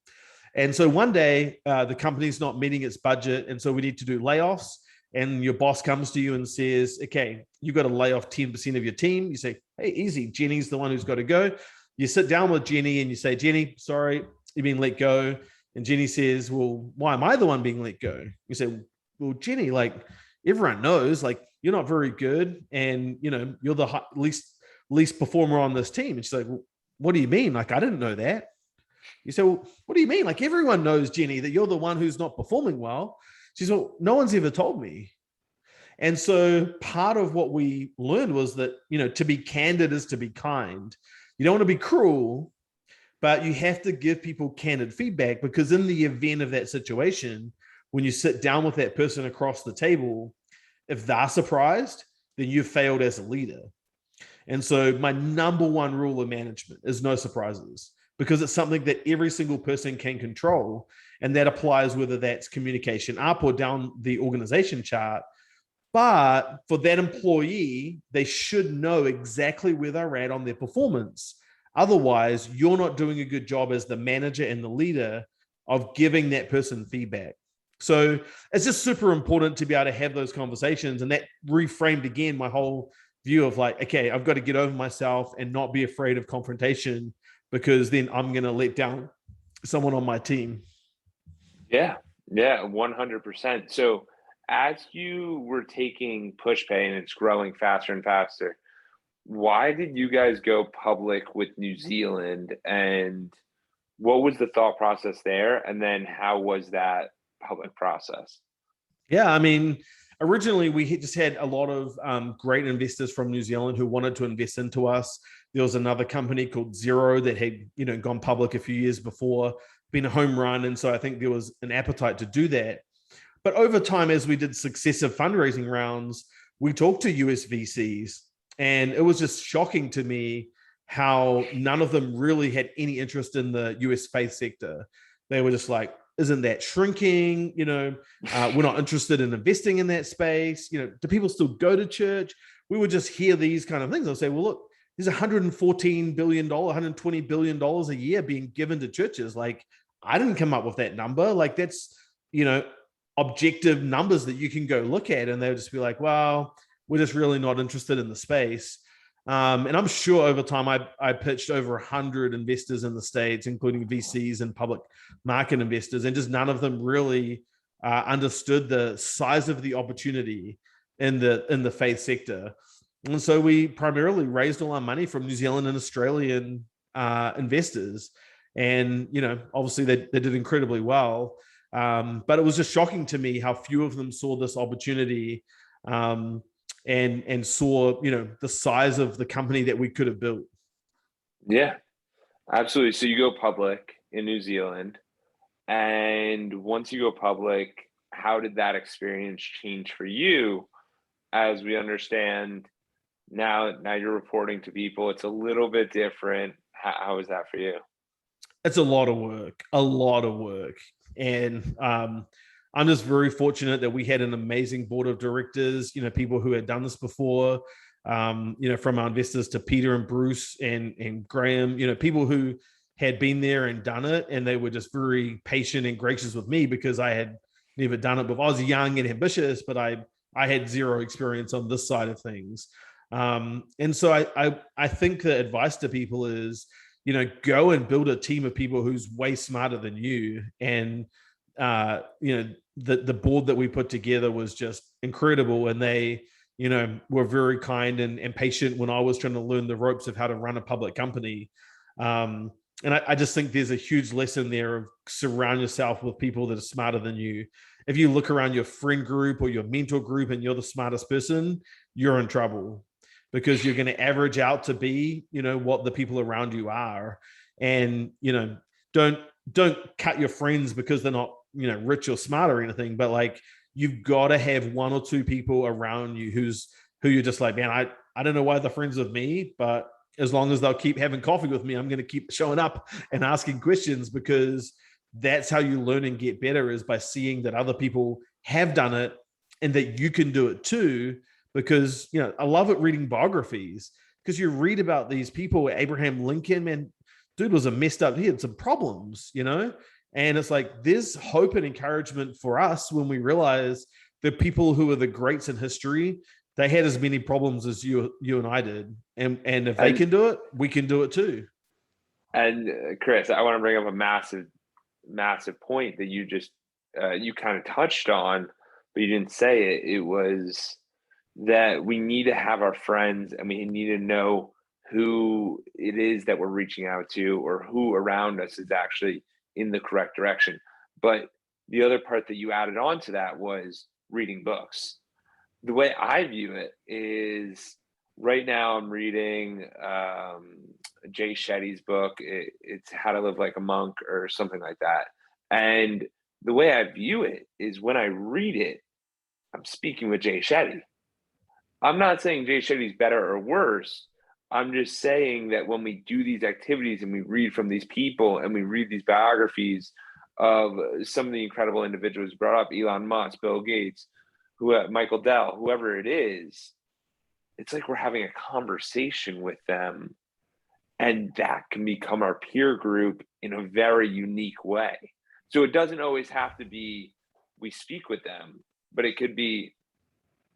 And so one day, the company's not meeting its budget. And so we need to do layoffs. And your boss comes to you and says, okay, you've got to lay off 10% of your team. You say, hey, easy. Jenny's the one who's got to go. You sit down with Jenny and you say, Jenny, sorry, you've been let go. And Jenny says, well, why am I the one being let go? You say, well, Jenny, like, everyone knows, like, you're not very good. And, you're the least performer on this team. And she's like, well, what do you mean? Like, I didn't know that. You say, well, what do you mean? Like, everyone knows, Jenny, that you're the one who's not performing well. She said, well, no one's ever told me. And so part of what we learned was that, to be candid is to be kind. You don't want to be cruel, but you have to give people candid feedback, because in the event of that situation, when you sit down with that person across the table, if they're surprised, then you've failed as a leader. And so my number one rule of management is no surprises, because it's something that every single person can control. And that applies whether that's communication up or down the organization chart. But for that employee, they should know exactly where they're at on their performance. Otherwise, you're not doing a good job as the manager and the leader of giving that person feedback. So it's just super important to be able to have those conversations. And that reframed again my whole view of like, okay, I've got to get over myself and not be afraid of confrontation, because then I'm going to let down someone on my team. Yeah, 100%. So as you were taking PushPay and it's growing faster and faster, why did you guys go public with New Zealand, and what was the thought process there? And then how was that public process? Yeah, I mean, originally we just had a lot of great investors from New Zealand who wanted to invest into us. There was another company called Xero that had gone public a few years before, been a home run, and so I think there was an appetite to do that. But over time, as we did successive fundraising rounds, we talked to US VCs, and it was just shocking to me how none of them really had any interest in the US faith sector. They were just like, isn't that shrinking? We're not interested in investing in that space. Do people still go to church? We would just hear these kind of things. I'll say, well, look, there's $114 billion, $120 billion a year being given to churches. Like, I didn't come up with that number. Like, that's, objective numbers that you can go look at. And they'll just be like, well, we're just really not interested in the space. And I'm sure over time, I pitched over 100 investors in the States, including VCs and public market investors, and just none of them really understood the size of the opportunity in the faith sector. And so we primarily raised all our money from New Zealand and Australian investors. And, obviously they did incredibly well. But it was just shocking to me how few of them saw this opportunity and saw, the size of the company that we could have built. Yeah, absolutely. So you go public in New Zealand, and once you go public, how did that experience change for you? As we understand, Now you're reporting to people. It's a little bit different. How is that for you? It's a lot of work. And I'm just very fortunate that we had an amazing board of directors, people who had done this before, from our investors to Peter and Bruce and Graham, people who had been there and done it. And they were just very patient and gracious with me because I had never done it before. I was young and ambitious, but I had zero experience on this side of things. And so I think the advice to people is, go and build a team of people who's way smarter than you. And, the board that we put together was just incredible. And they, were very kind and patient when I was trying to learn the ropes of how to run a public company. And I just think there's a huge lesson there of surround yourself with people that are smarter than you. If you look around your friend group or your mentor group and you're the smartest person, you're in trouble because you're going to average out to be, what the people around you are. And, don't cut your friends because they're not, rich or smart or anything, but like you've got to have one or two people around you who you're just like, man, I don't know why they're friends with me, but as long as they'll keep having coffee with me, I'm going to keep showing up and asking questions, because that's how you learn and get better, is by seeing that other people have done it and that you can do it too. Because, I love it reading biographies, because you read about these people. Abraham Lincoln, man, dude was a messed up, he had some problems, and it's like, there's hope and encouragement for us when we realize the people who are the greats in history, they had as many problems as you and I did. And if they can do it, we can do it too. And Chris, I want to bring up a massive point that you just, you kind of touched on, but you didn't say it. It was that we need to have our friends and we need to know who it is that we're reaching out to, or who around us is actually in the correct direction. But the other part that you added on to that was reading books. The way I view it is, right now I'm reading Jay Shetty's book. It's How to Live Like a Monk or something like that. And the way I view it is, when I read it, I'm speaking with Jay Shetty. I'm not saying Jay Shetty's better or worse. I'm just saying that when we do these activities and we read from these people and we read these biographies of some of the incredible individuals brought up, Elon Musk, Bill Gates, Michael Dell, whoever it is, it's like we're having a conversation with them, and that can become our peer group in a very unique way. So it doesn't always have to be we speak with them, but it could be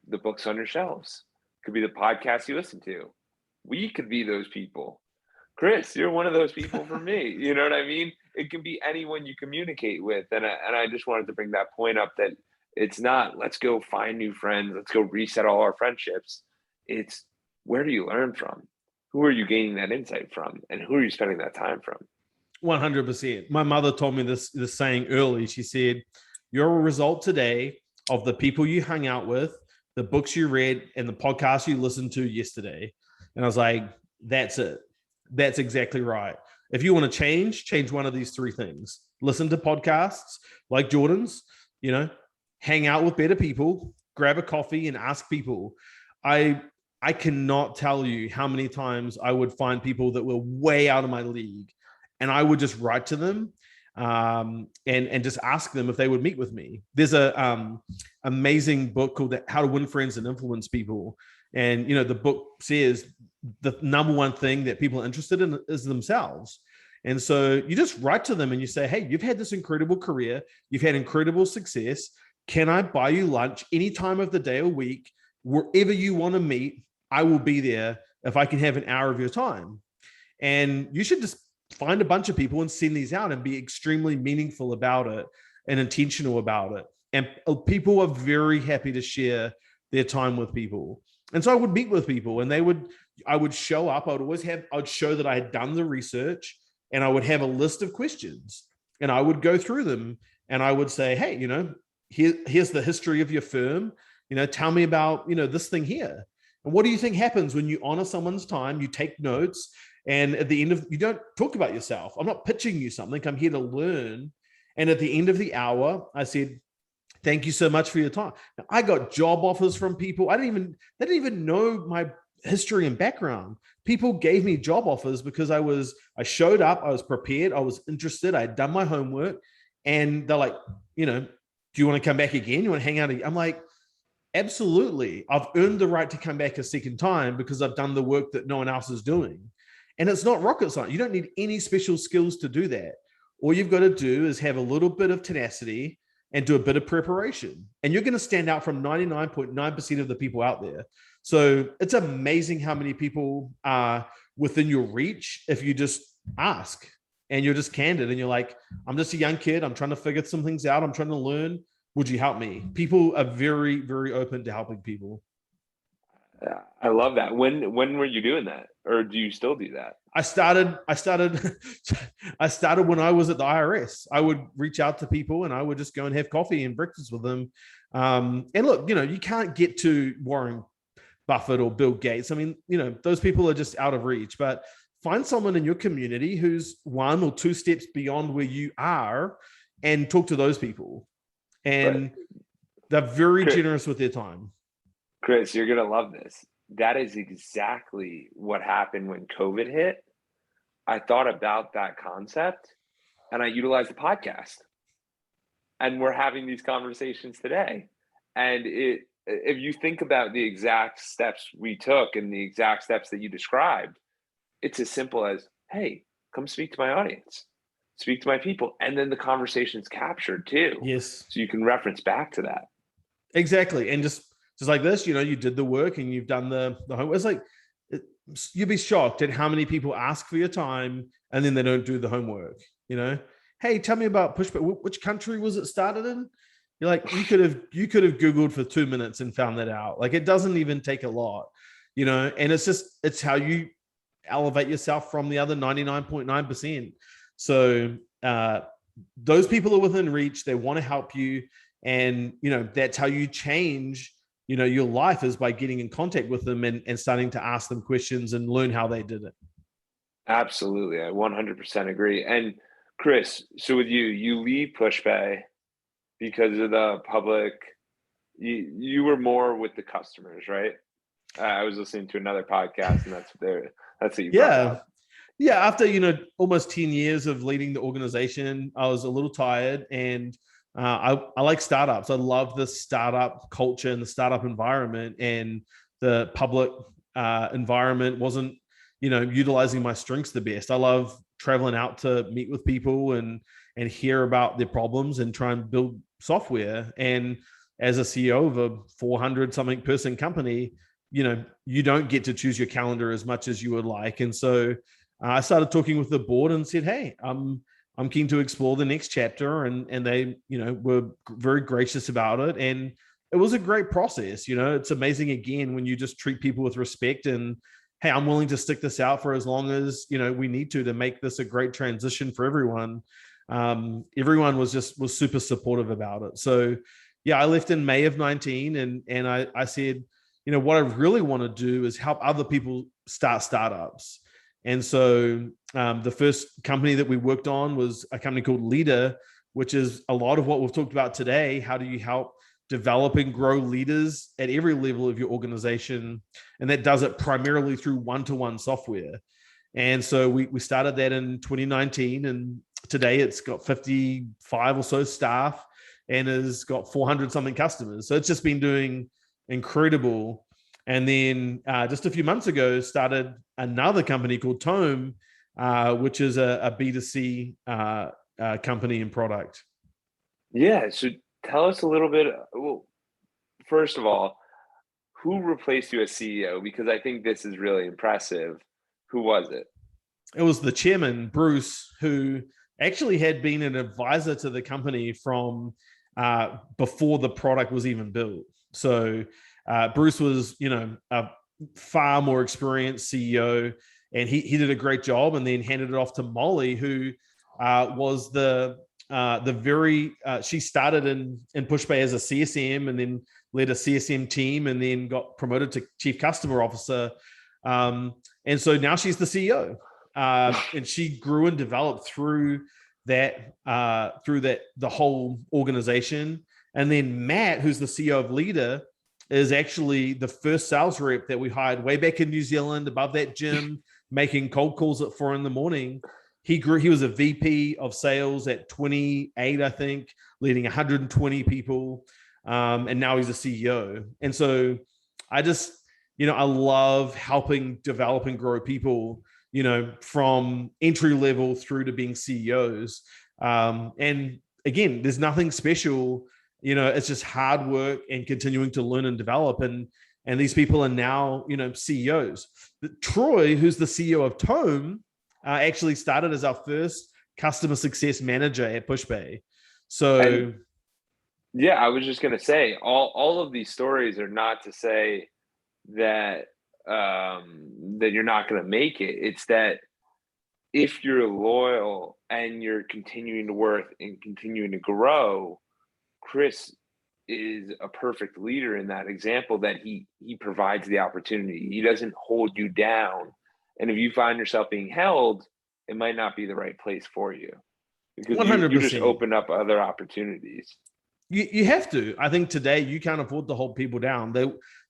the books on your shelves, it could be the podcast you listen to. We could be those people. Chris, you're one of those people for me. You know what I mean? It can be anyone you communicate with. And I just wanted to bring that point up, that it's not, let's go find new friends, let's go reset all our friendships. It's, where do you learn from? Who are you gaining that insight from? And who are you spending that time from? 100%. My mother told me this saying early. She said, you're a result today of the people you hung out with, the books you read, and the podcasts you listened to yesterday. And I was like, that's it. That's exactly right. If you want to change one of these three things: listen to podcasts like Jordan's, hang out with better people, grab a coffee and ask people. I cannot tell you how many times I would find people that were way out of my league, and I would just write to them and just ask them if they would meet with me. There's a amazing book called How to Win Friends and Influence People. And, the book says the number one thing that people are interested in is themselves. And so you just write to them and you say, hey, you've had this incredible career. You've had incredible success. Can I buy you lunch any time of the day or week? Wherever you want to meet, I will be there if I can have an hour of your time. And you should just find a bunch of people and send these out and be extremely meaningful about it and intentional about it. And people are very happy to share their time with people. And so I would meet with people, and I would show up. I'd show that I had done the research, and I would have a list of questions, and I would go through them, and I would say, hey, here's the history of your firm. Tell me about, this thing here. And what do you think happens when you honor someone's time? You take notes, and at the end you don't talk about yourself. I'm not pitching you something. I'm here to learn. And at the end of the hour, I said, thank you so much for your time. Now, I got job offers from people. They didn't even know history and background. People gave me job offers because I showed up, I was prepared, I was interested, I had done my homework, and they're like, do you want to come back again? You want to hang out again? I'm like, absolutely. I've earned the right to come back a second time because I've done the work that no one else is doing. And it's not rocket science. You don't need any special skills to do that. All you've got to do is have a little bit of tenacity and do a bit of preparation. And you're going to stand out from 99.9% of the people out there. So it's amazing how many people are within your reach if you just ask and you're just candid and you're like, I'm just a young kid. I'm trying to figure some things out. I'm trying to learn. Would you help me? People are very, very open to helping people. I love that. When were you doing that, or do you still do that? I started when I was at the IRS. I would reach out to people and I would just go and have coffee and breakfast with them. And look, you can't get to Warren Buffett or Bill Gates. I mean, those people are just out of reach, but find someone in your community who's 1 or 2 steps beyond where you are and talk to those people. And they're very generous with their time. Chris, you're going to love this. That is exactly what happened when COVID hit. I thought about that concept and I utilized the podcast. And we're having these conversations today. And if you think about the exact steps we took and the exact steps that you described, it's as simple as, hey, come speak to my audience, speak to my people. And then the conversation's captured too. Yes. So you can reference back to that. Exactly. And just like this, you did the work and you've done the homework. It's like, you'd be shocked at how many people ask for your time and then they don't do the homework. Hey, tell me about Pushpay. Which country was it started in? You're like, you could have Googled for 2 minutes and found that out. Like, it doesn't even take a lot, and it's how you elevate yourself from the other 99.9%. So those people are within reach. They want to help you. And, that's how you change, your life, is by getting in contact with them and starting to ask them questions and learn how they did it. Absolutely. I 100% agree. And Chris, so with you leave Pushpay because of the public, you were more with the customers, right? I was listening to another podcast and that's what you brought up. Yeah. After, almost 10 years of leading the organization, I was a little tired, and I like startups. I love the startup culture and the startup environment, and the public environment wasn't, utilizing my strengths the best. I love traveling out to meet with people and hear about their problems and try and build software. And as a CEO of a 400 something person company, you don't get to choose your calendar as much as you would like. And so I started talking with the board and said, hey, I'm keen to explore the next chapter. And they, were very gracious about it. And it was a great process. It's amazing, again, when you just treat people with respect and, hey, I'm willing to stick this out for as long as, we need to make this a great transition for everyone. Everyone was super supportive about it. So yeah, I left in May of 19 and I said, what I really want to do is help other people start startups. And so the first company that we worked on was a company called Leader, which is a lot of what we've talked about today. How do you help develop and grow leaders at every level of your organization? And that does it primarily through one-to-one software. And so we started that in 2019, and today it's got 55 or so staff and has got 400 something customers. So it's just been doing incredible. And then just a few months ago, started another company called Tome, which is a B2C company and product. Yeah. So tell us a little bit. Well, first of all, who replaced you as CEO? Because I think this is really impressive. Who was it? It was the chairman, Bruce, who actually had been an advisor to the company from before the product was even built. So Bruce was, a far more experienced CEO, and he did a great job, and then handed it off to Molly, who was she started in Pushpay as a CSM, and then led a CSM team, and then got promoted to Chief Customer Officer. And so now she's the CEO, and she grew and developed through that, the whole organization. And then Matt, who's the CEO of Leader, is actually the first sales rep that we hired way back in New Zealand, above that gym, making cold calls at 4 a.m. He was a VP of sales at 28, I think, leading 120 people. And now he's a CEO. And so I just, I love helping develop and grow people, from entry level through to being CEOs. And again, there's nothing special. It's just hard work and continuing to learn and develop. And these people are now, CEOs. Troy, who's the CEO of Tome, actually started as our first customer success manager at Pushpay. So, yeah, I was just going to say, all of these stories are not to say that that you're not going to make it. It's that if you're loyal and you're continuing to work and continuing to grow, Chris is a perfect leader in that example, that he provides the opportunity. He doesn't hold you down. And if you find yourself being held, it might not be the right place for you, because 100%. you just open up other opportunities. You have to. I think today you can't afford to hold people down.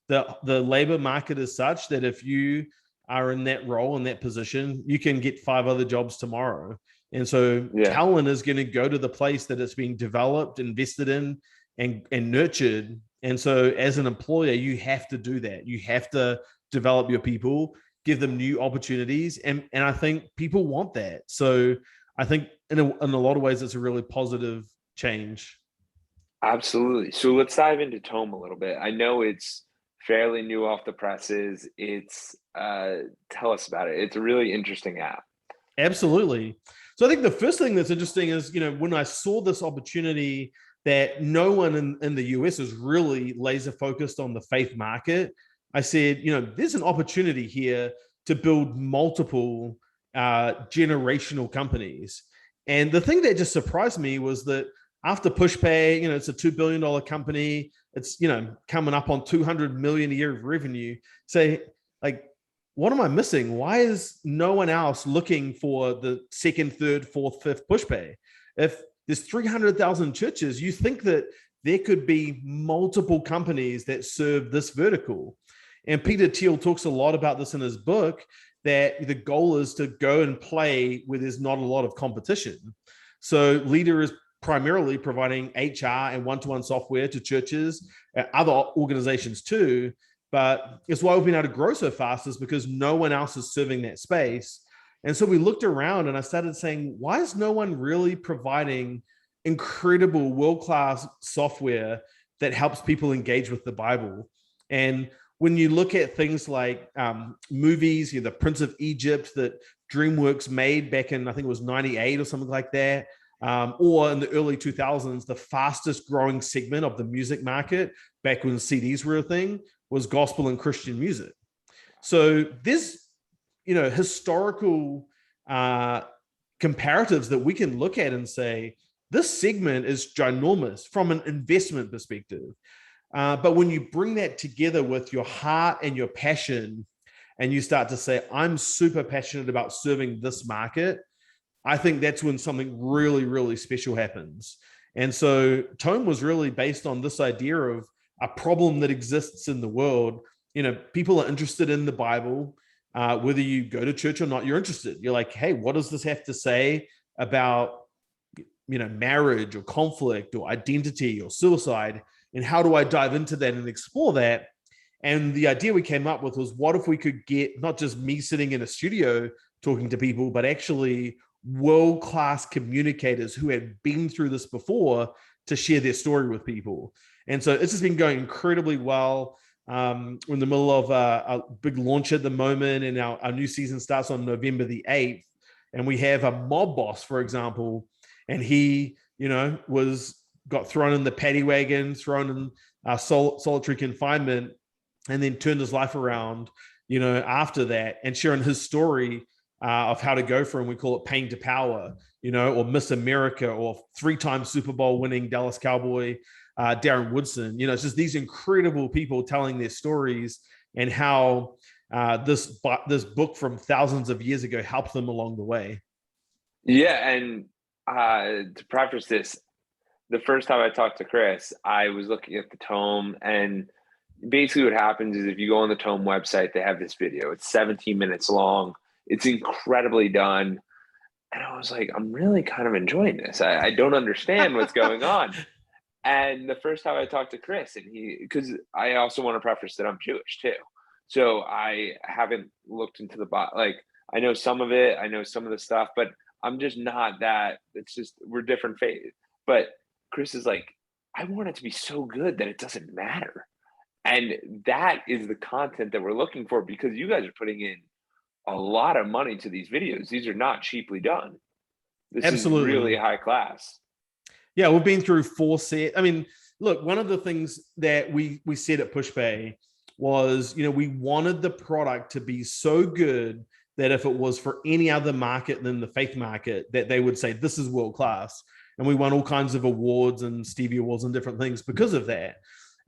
The labor market is such that if you are in that role, in that position, you can get 5 other jobs tomorrow. And so talent is going to go to the place that it's being developed, invested in, and nurtured. And so as an employer, you have to do that. You have to develop your people, give them new opportunities. And I think people want that. So I think in a lot of ways, it's a really positive change. Absolutely. So let's dive into Tome a little bit. I know it's fairly new off the presses. Tell us about it. It's a really interesting app. Absolutely. So I think the first thing that's interesting is, when I saw this opportunity that no one in the US is really laser focused on the faith market, I said, there's an opportunity here to build multiple generational companies. And the thing that just surprised me was that after Pushpay, it's a $2 billion company. It's, coming up on 200 million a year of revenue. Say, like, what am I missing? Why is no one else looking for the second, third, fourth, fifth Pushpay? If there's 300,000 churches, you think that there could be multiple companies that serve this vertical. And Peter Thiel talks a lot about this in his book, that the goal is to go and play where there's not a lot of competition. So Leader is primarily providing HR and one-to-one software to churches, other organizations too. But it's why we've been able to grow so fast, is because no one else is serving that space. And so we looked around and I started saying, why is no one really providing incredible world-class software that helps people engage with the Bible? And when you look at things like movies, The Prince of Egypt that DreamWorks made back in, I think it was 98 or something like that, or in the early 2000s, the fastest growing segment of the music market back when CDs were a thing was gospel and Christian music. So there's, historical comparatives that we can look at and say, this segment is ginormous from an investment perspective. But when you bring that together with your heart and your passion, and you start to say, I'm super passionate about serving this market, I think that's when something really, really special happens. And so Tome was really based on this idea of a problem that exists in the world. People are interested in the Bible, whether you go to church or not, you're interested. You're like, hey, what does this have to say about, marriage or conflict or identity or suicide? And how do I dive into that and explore that? And the idea we came up with was, what if we could get not just me sitting in a studio talking to people, but actually world-class communicators who had been through this before to share their story with people. And so it's just been going incredibly well. We're in the middle of a big launch at the moment, and our new season starts on November the 8th. And we have a mob boss, for example, and he, got thrown in the paddy wagon, thrown in solitary confinement, and then turned his life around, after that, and sharing his story of how to go from, we call it pain to power, or Miss America, or 3-time Super Bowl winning Dallas Cowboy, Darren Woodson. It's just these incredible people telling their stories, and how this book from thousands of years ago helped them along the way. Yeah, and to preface this, the first time I talked to Chris, I was looking at the Tome, and basically what happens is if you go on the Tome website, they have this video. It's 17 minutes long. It's incredibly done. And I was like, I'm really kind of enjoying this. I don't understand what's going on. And the first time I talked to Chris, and because I also want to preface that I'm Jewish too. So I haven't looked into like, I know some of it, I know some of the stuff, but I'm just not that. It's just, we're different faith. But Chris is like, I want it to be so good that it doesn't matter. And that is the content that we're looking for, because you guys are putting in a lot of money to these videos. These are not cheaply done. This Absolutely. is really high class. Yeah, we've been through 4 sets. I mean, look, one of the things that we said at PushPay was, we wanted the product to be so good that if it was for any other market than the faith market, that they would say, this is world class. And we won all kinds of awards and Stevie Awards and different things because of that.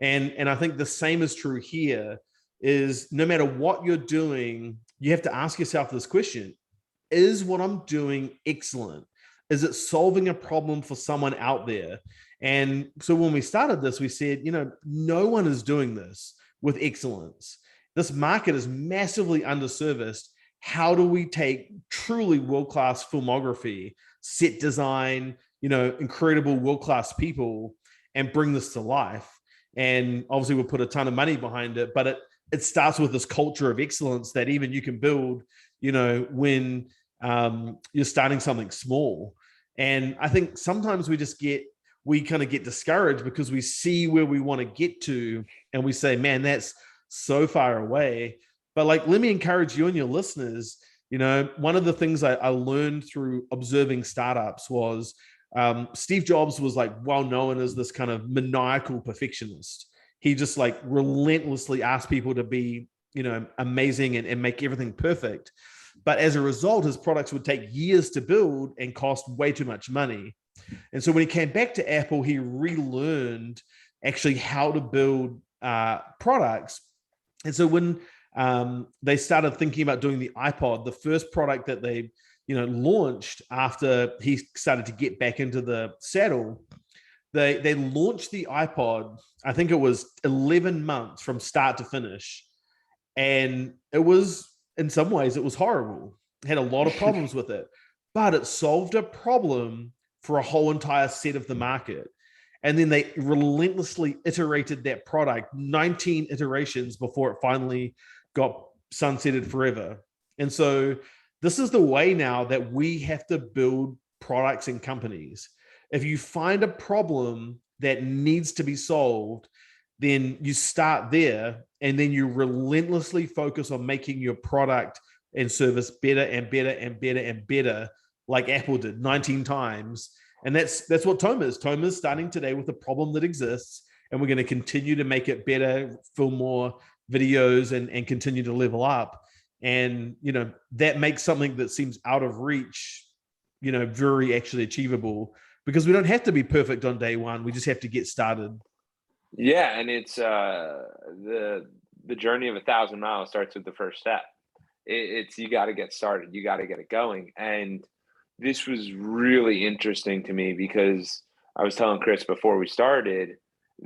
And I think the same is true here, is no matter what you're doing, you have to ask yourself this question: is what I'm doing excellent? Is it solving a problem for someone out there? And so when we started this, we said, no one is doing this with excellence. This market is massively underserviced. How do we take truly world-class filmography, set design, incredible world-class people, and bring this to life? And obviously we'll put a ton of money behind it, but it starts with this culture of excellence that even you can build, when you're starting something small. And I think sometimes we kind of get discouraged because we see where we want to get to and we say, man, that's so far away. But like, let me encourage you and your listeners, one of the things I learned through observing startups was Steve Jobs was like well known as this kind of maniacal perfectionist. He just like relentlessly asked people to be, amazing and make everything perfect. But as a result, his products would take years to build and cost way too much money. And so when he came back to Apple, he relearned actually how to build products. And so when they started thinking about doing the iPod, the first product that they launched after he started to get back into the saddle, they launched the iPod. I think it was 11 months from start to finish. And it was, in some ways, it was horrible. It had a lot of problems with it, but it solved a problem for a whole entire set of the market. And then they relentlessly iterated that product, 19 iterations before it finally got sunsetted forever. And so this is the way now that we have to build products and companies. If you find a problem that needs to be solved, then you start there, and then you relentlessly focus on making your product and service better and better and better and better, like Apple did 19 times. And that's what Tome is. Tome is starting today with a problem that exists, and we're going to continue to make it better, film more videos, and continue to level up. And, that makes something that seems out of reach, very actually achievable, because we don't have to be perfect on day one. We just have to get started. Yeah, and it's the journey of 1,000 miles starts with the first step. It's you got to get started, you got to get it going. And this was really interesting to me because I was telling Chris before we started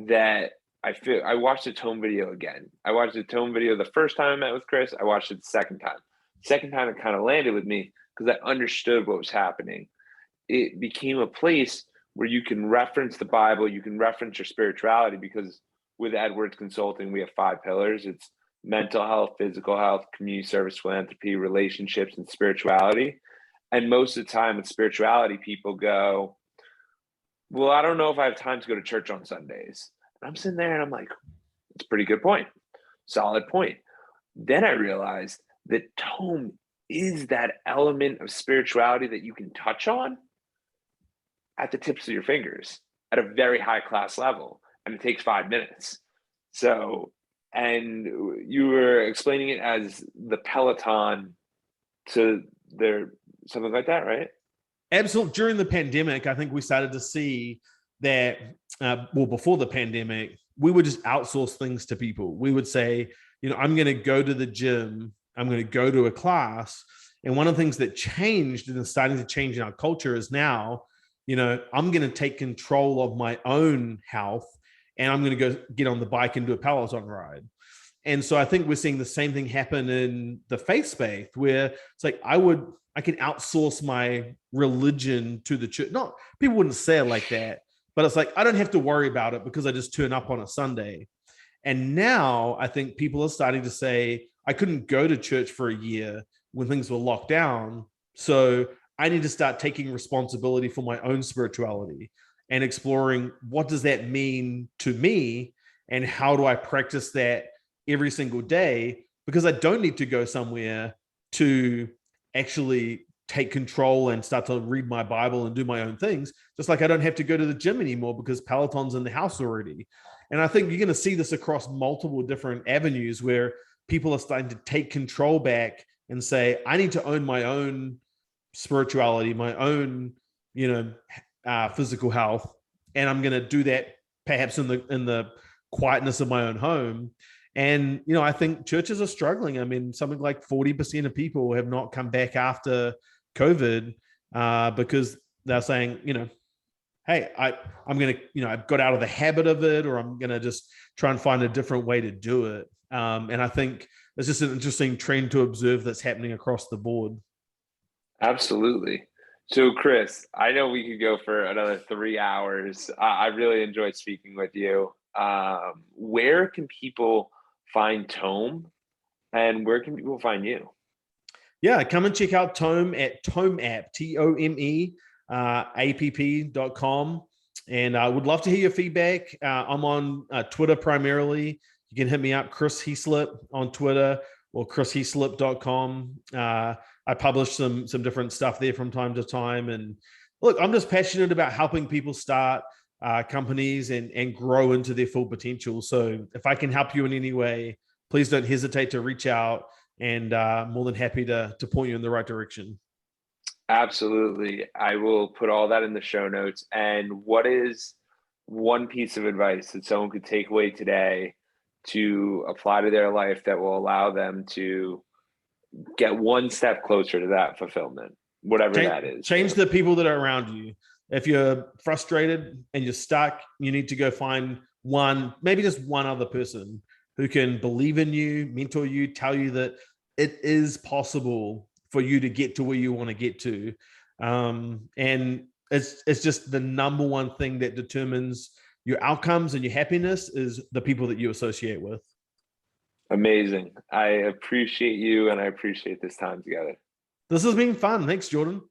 that I watched the Tome video again. I watched the Tome video the first time I met with Chris. I watched it the second time. Second time it kind of landed with me because I understood what was happening. It became a place where you can reference the Bible, you can reference your spirituality, because with Edwards Consulting, we have 5 pillars. It's mental health, physical health, community service, philanthropy, relationships, and spirituality. And most of the time with spirituality, people go, well, I don't know if I have time to go to church on Sundays. And I'm sitting there and I'm like, that's a pretty good point. Solid point. Then I realized that Tome is that element of spirituality that you can touch on at the tips of your fingers at a very high class level. And it takes 5 minutes. So, and you were explaining it as the Peloton to their something like that, right? Absolutely. During the pandemic, I think we started to see that, before the pandemic, we would just outsource things to people. We would say, I'm going to go to the gym, I'm going to go to a class. And one of the things that changed and is starting to change in our culture is now, I'm going to take control of my own health and I'm going to go get on the bike and do a Peloton ride. And so I think we're seeing the same thing happen in the faith space, where it's like I can outsource my religion to the church. Not people wouldn't say it like that, but it's like I don't have to worry about it because I just turn up on a Sunday. And now I think people are starting to say, I couldn't go to church for a year when things were locked down. So I need to start taking responsibility for my own spirituality and exploring what does that mean to me and how do I practice that every single day, because I don't need to go somewhere to actually take control and start to read my Bible and do my own things. Just like I don't have to go to the gym anymore because Peloton's in the house already. And I think you're going to see this across multiple different avenues where people are starting to take control back and say, I need to own my own spirituality, my own, physical health. And I'm going to do that perhaps in the quietness of my own home. And, I think churches are struggling. I mean, something like 40% of people have not come back after COVID because they're saying, hey, I'm going to, I've got out of the habit of it, or I'm going to just try and find a different way to do it. And I think it's just an interesting trend to observe that's happening across the board. Absolutely. So, Chris, I know we could go for another 3 hours. I really enjoyed speaking with you. Where can people find Tome, and where can people find you? Yeah, come and check out Tome at TomeApp, TOME, app.com. And I would love to hear your feedback. I'm on Twitter primarily. You can hit me up, Chris Heaslip on Twitter or chrisheaslip.com. I publish some different stuff there from time to time. And look, I'm just passionate about helping people start companies and grow into their full potential. So if I can help you in any way, please don't hesitate to reach out, and more than happy to point you in the right direction. Absolutely. I will put all that in the show notes. And what is one piece of advice that someone could take away today to apply to their life that will allow them to get one step closer to that fulfillment, whatever that is? Change the people that are around you. If you're frustrated and you're stuck, you need to go find one, maybe just one other person who can believe in you, mentor you, tell you that it is possible for you to get to where you want to get to. And it's just the number one thing that determines your outcomes and your happiness is the people that you associate with. Amazing. I appreciate you, and I appreciate this time together. This has been fun. Thanks, Jordan.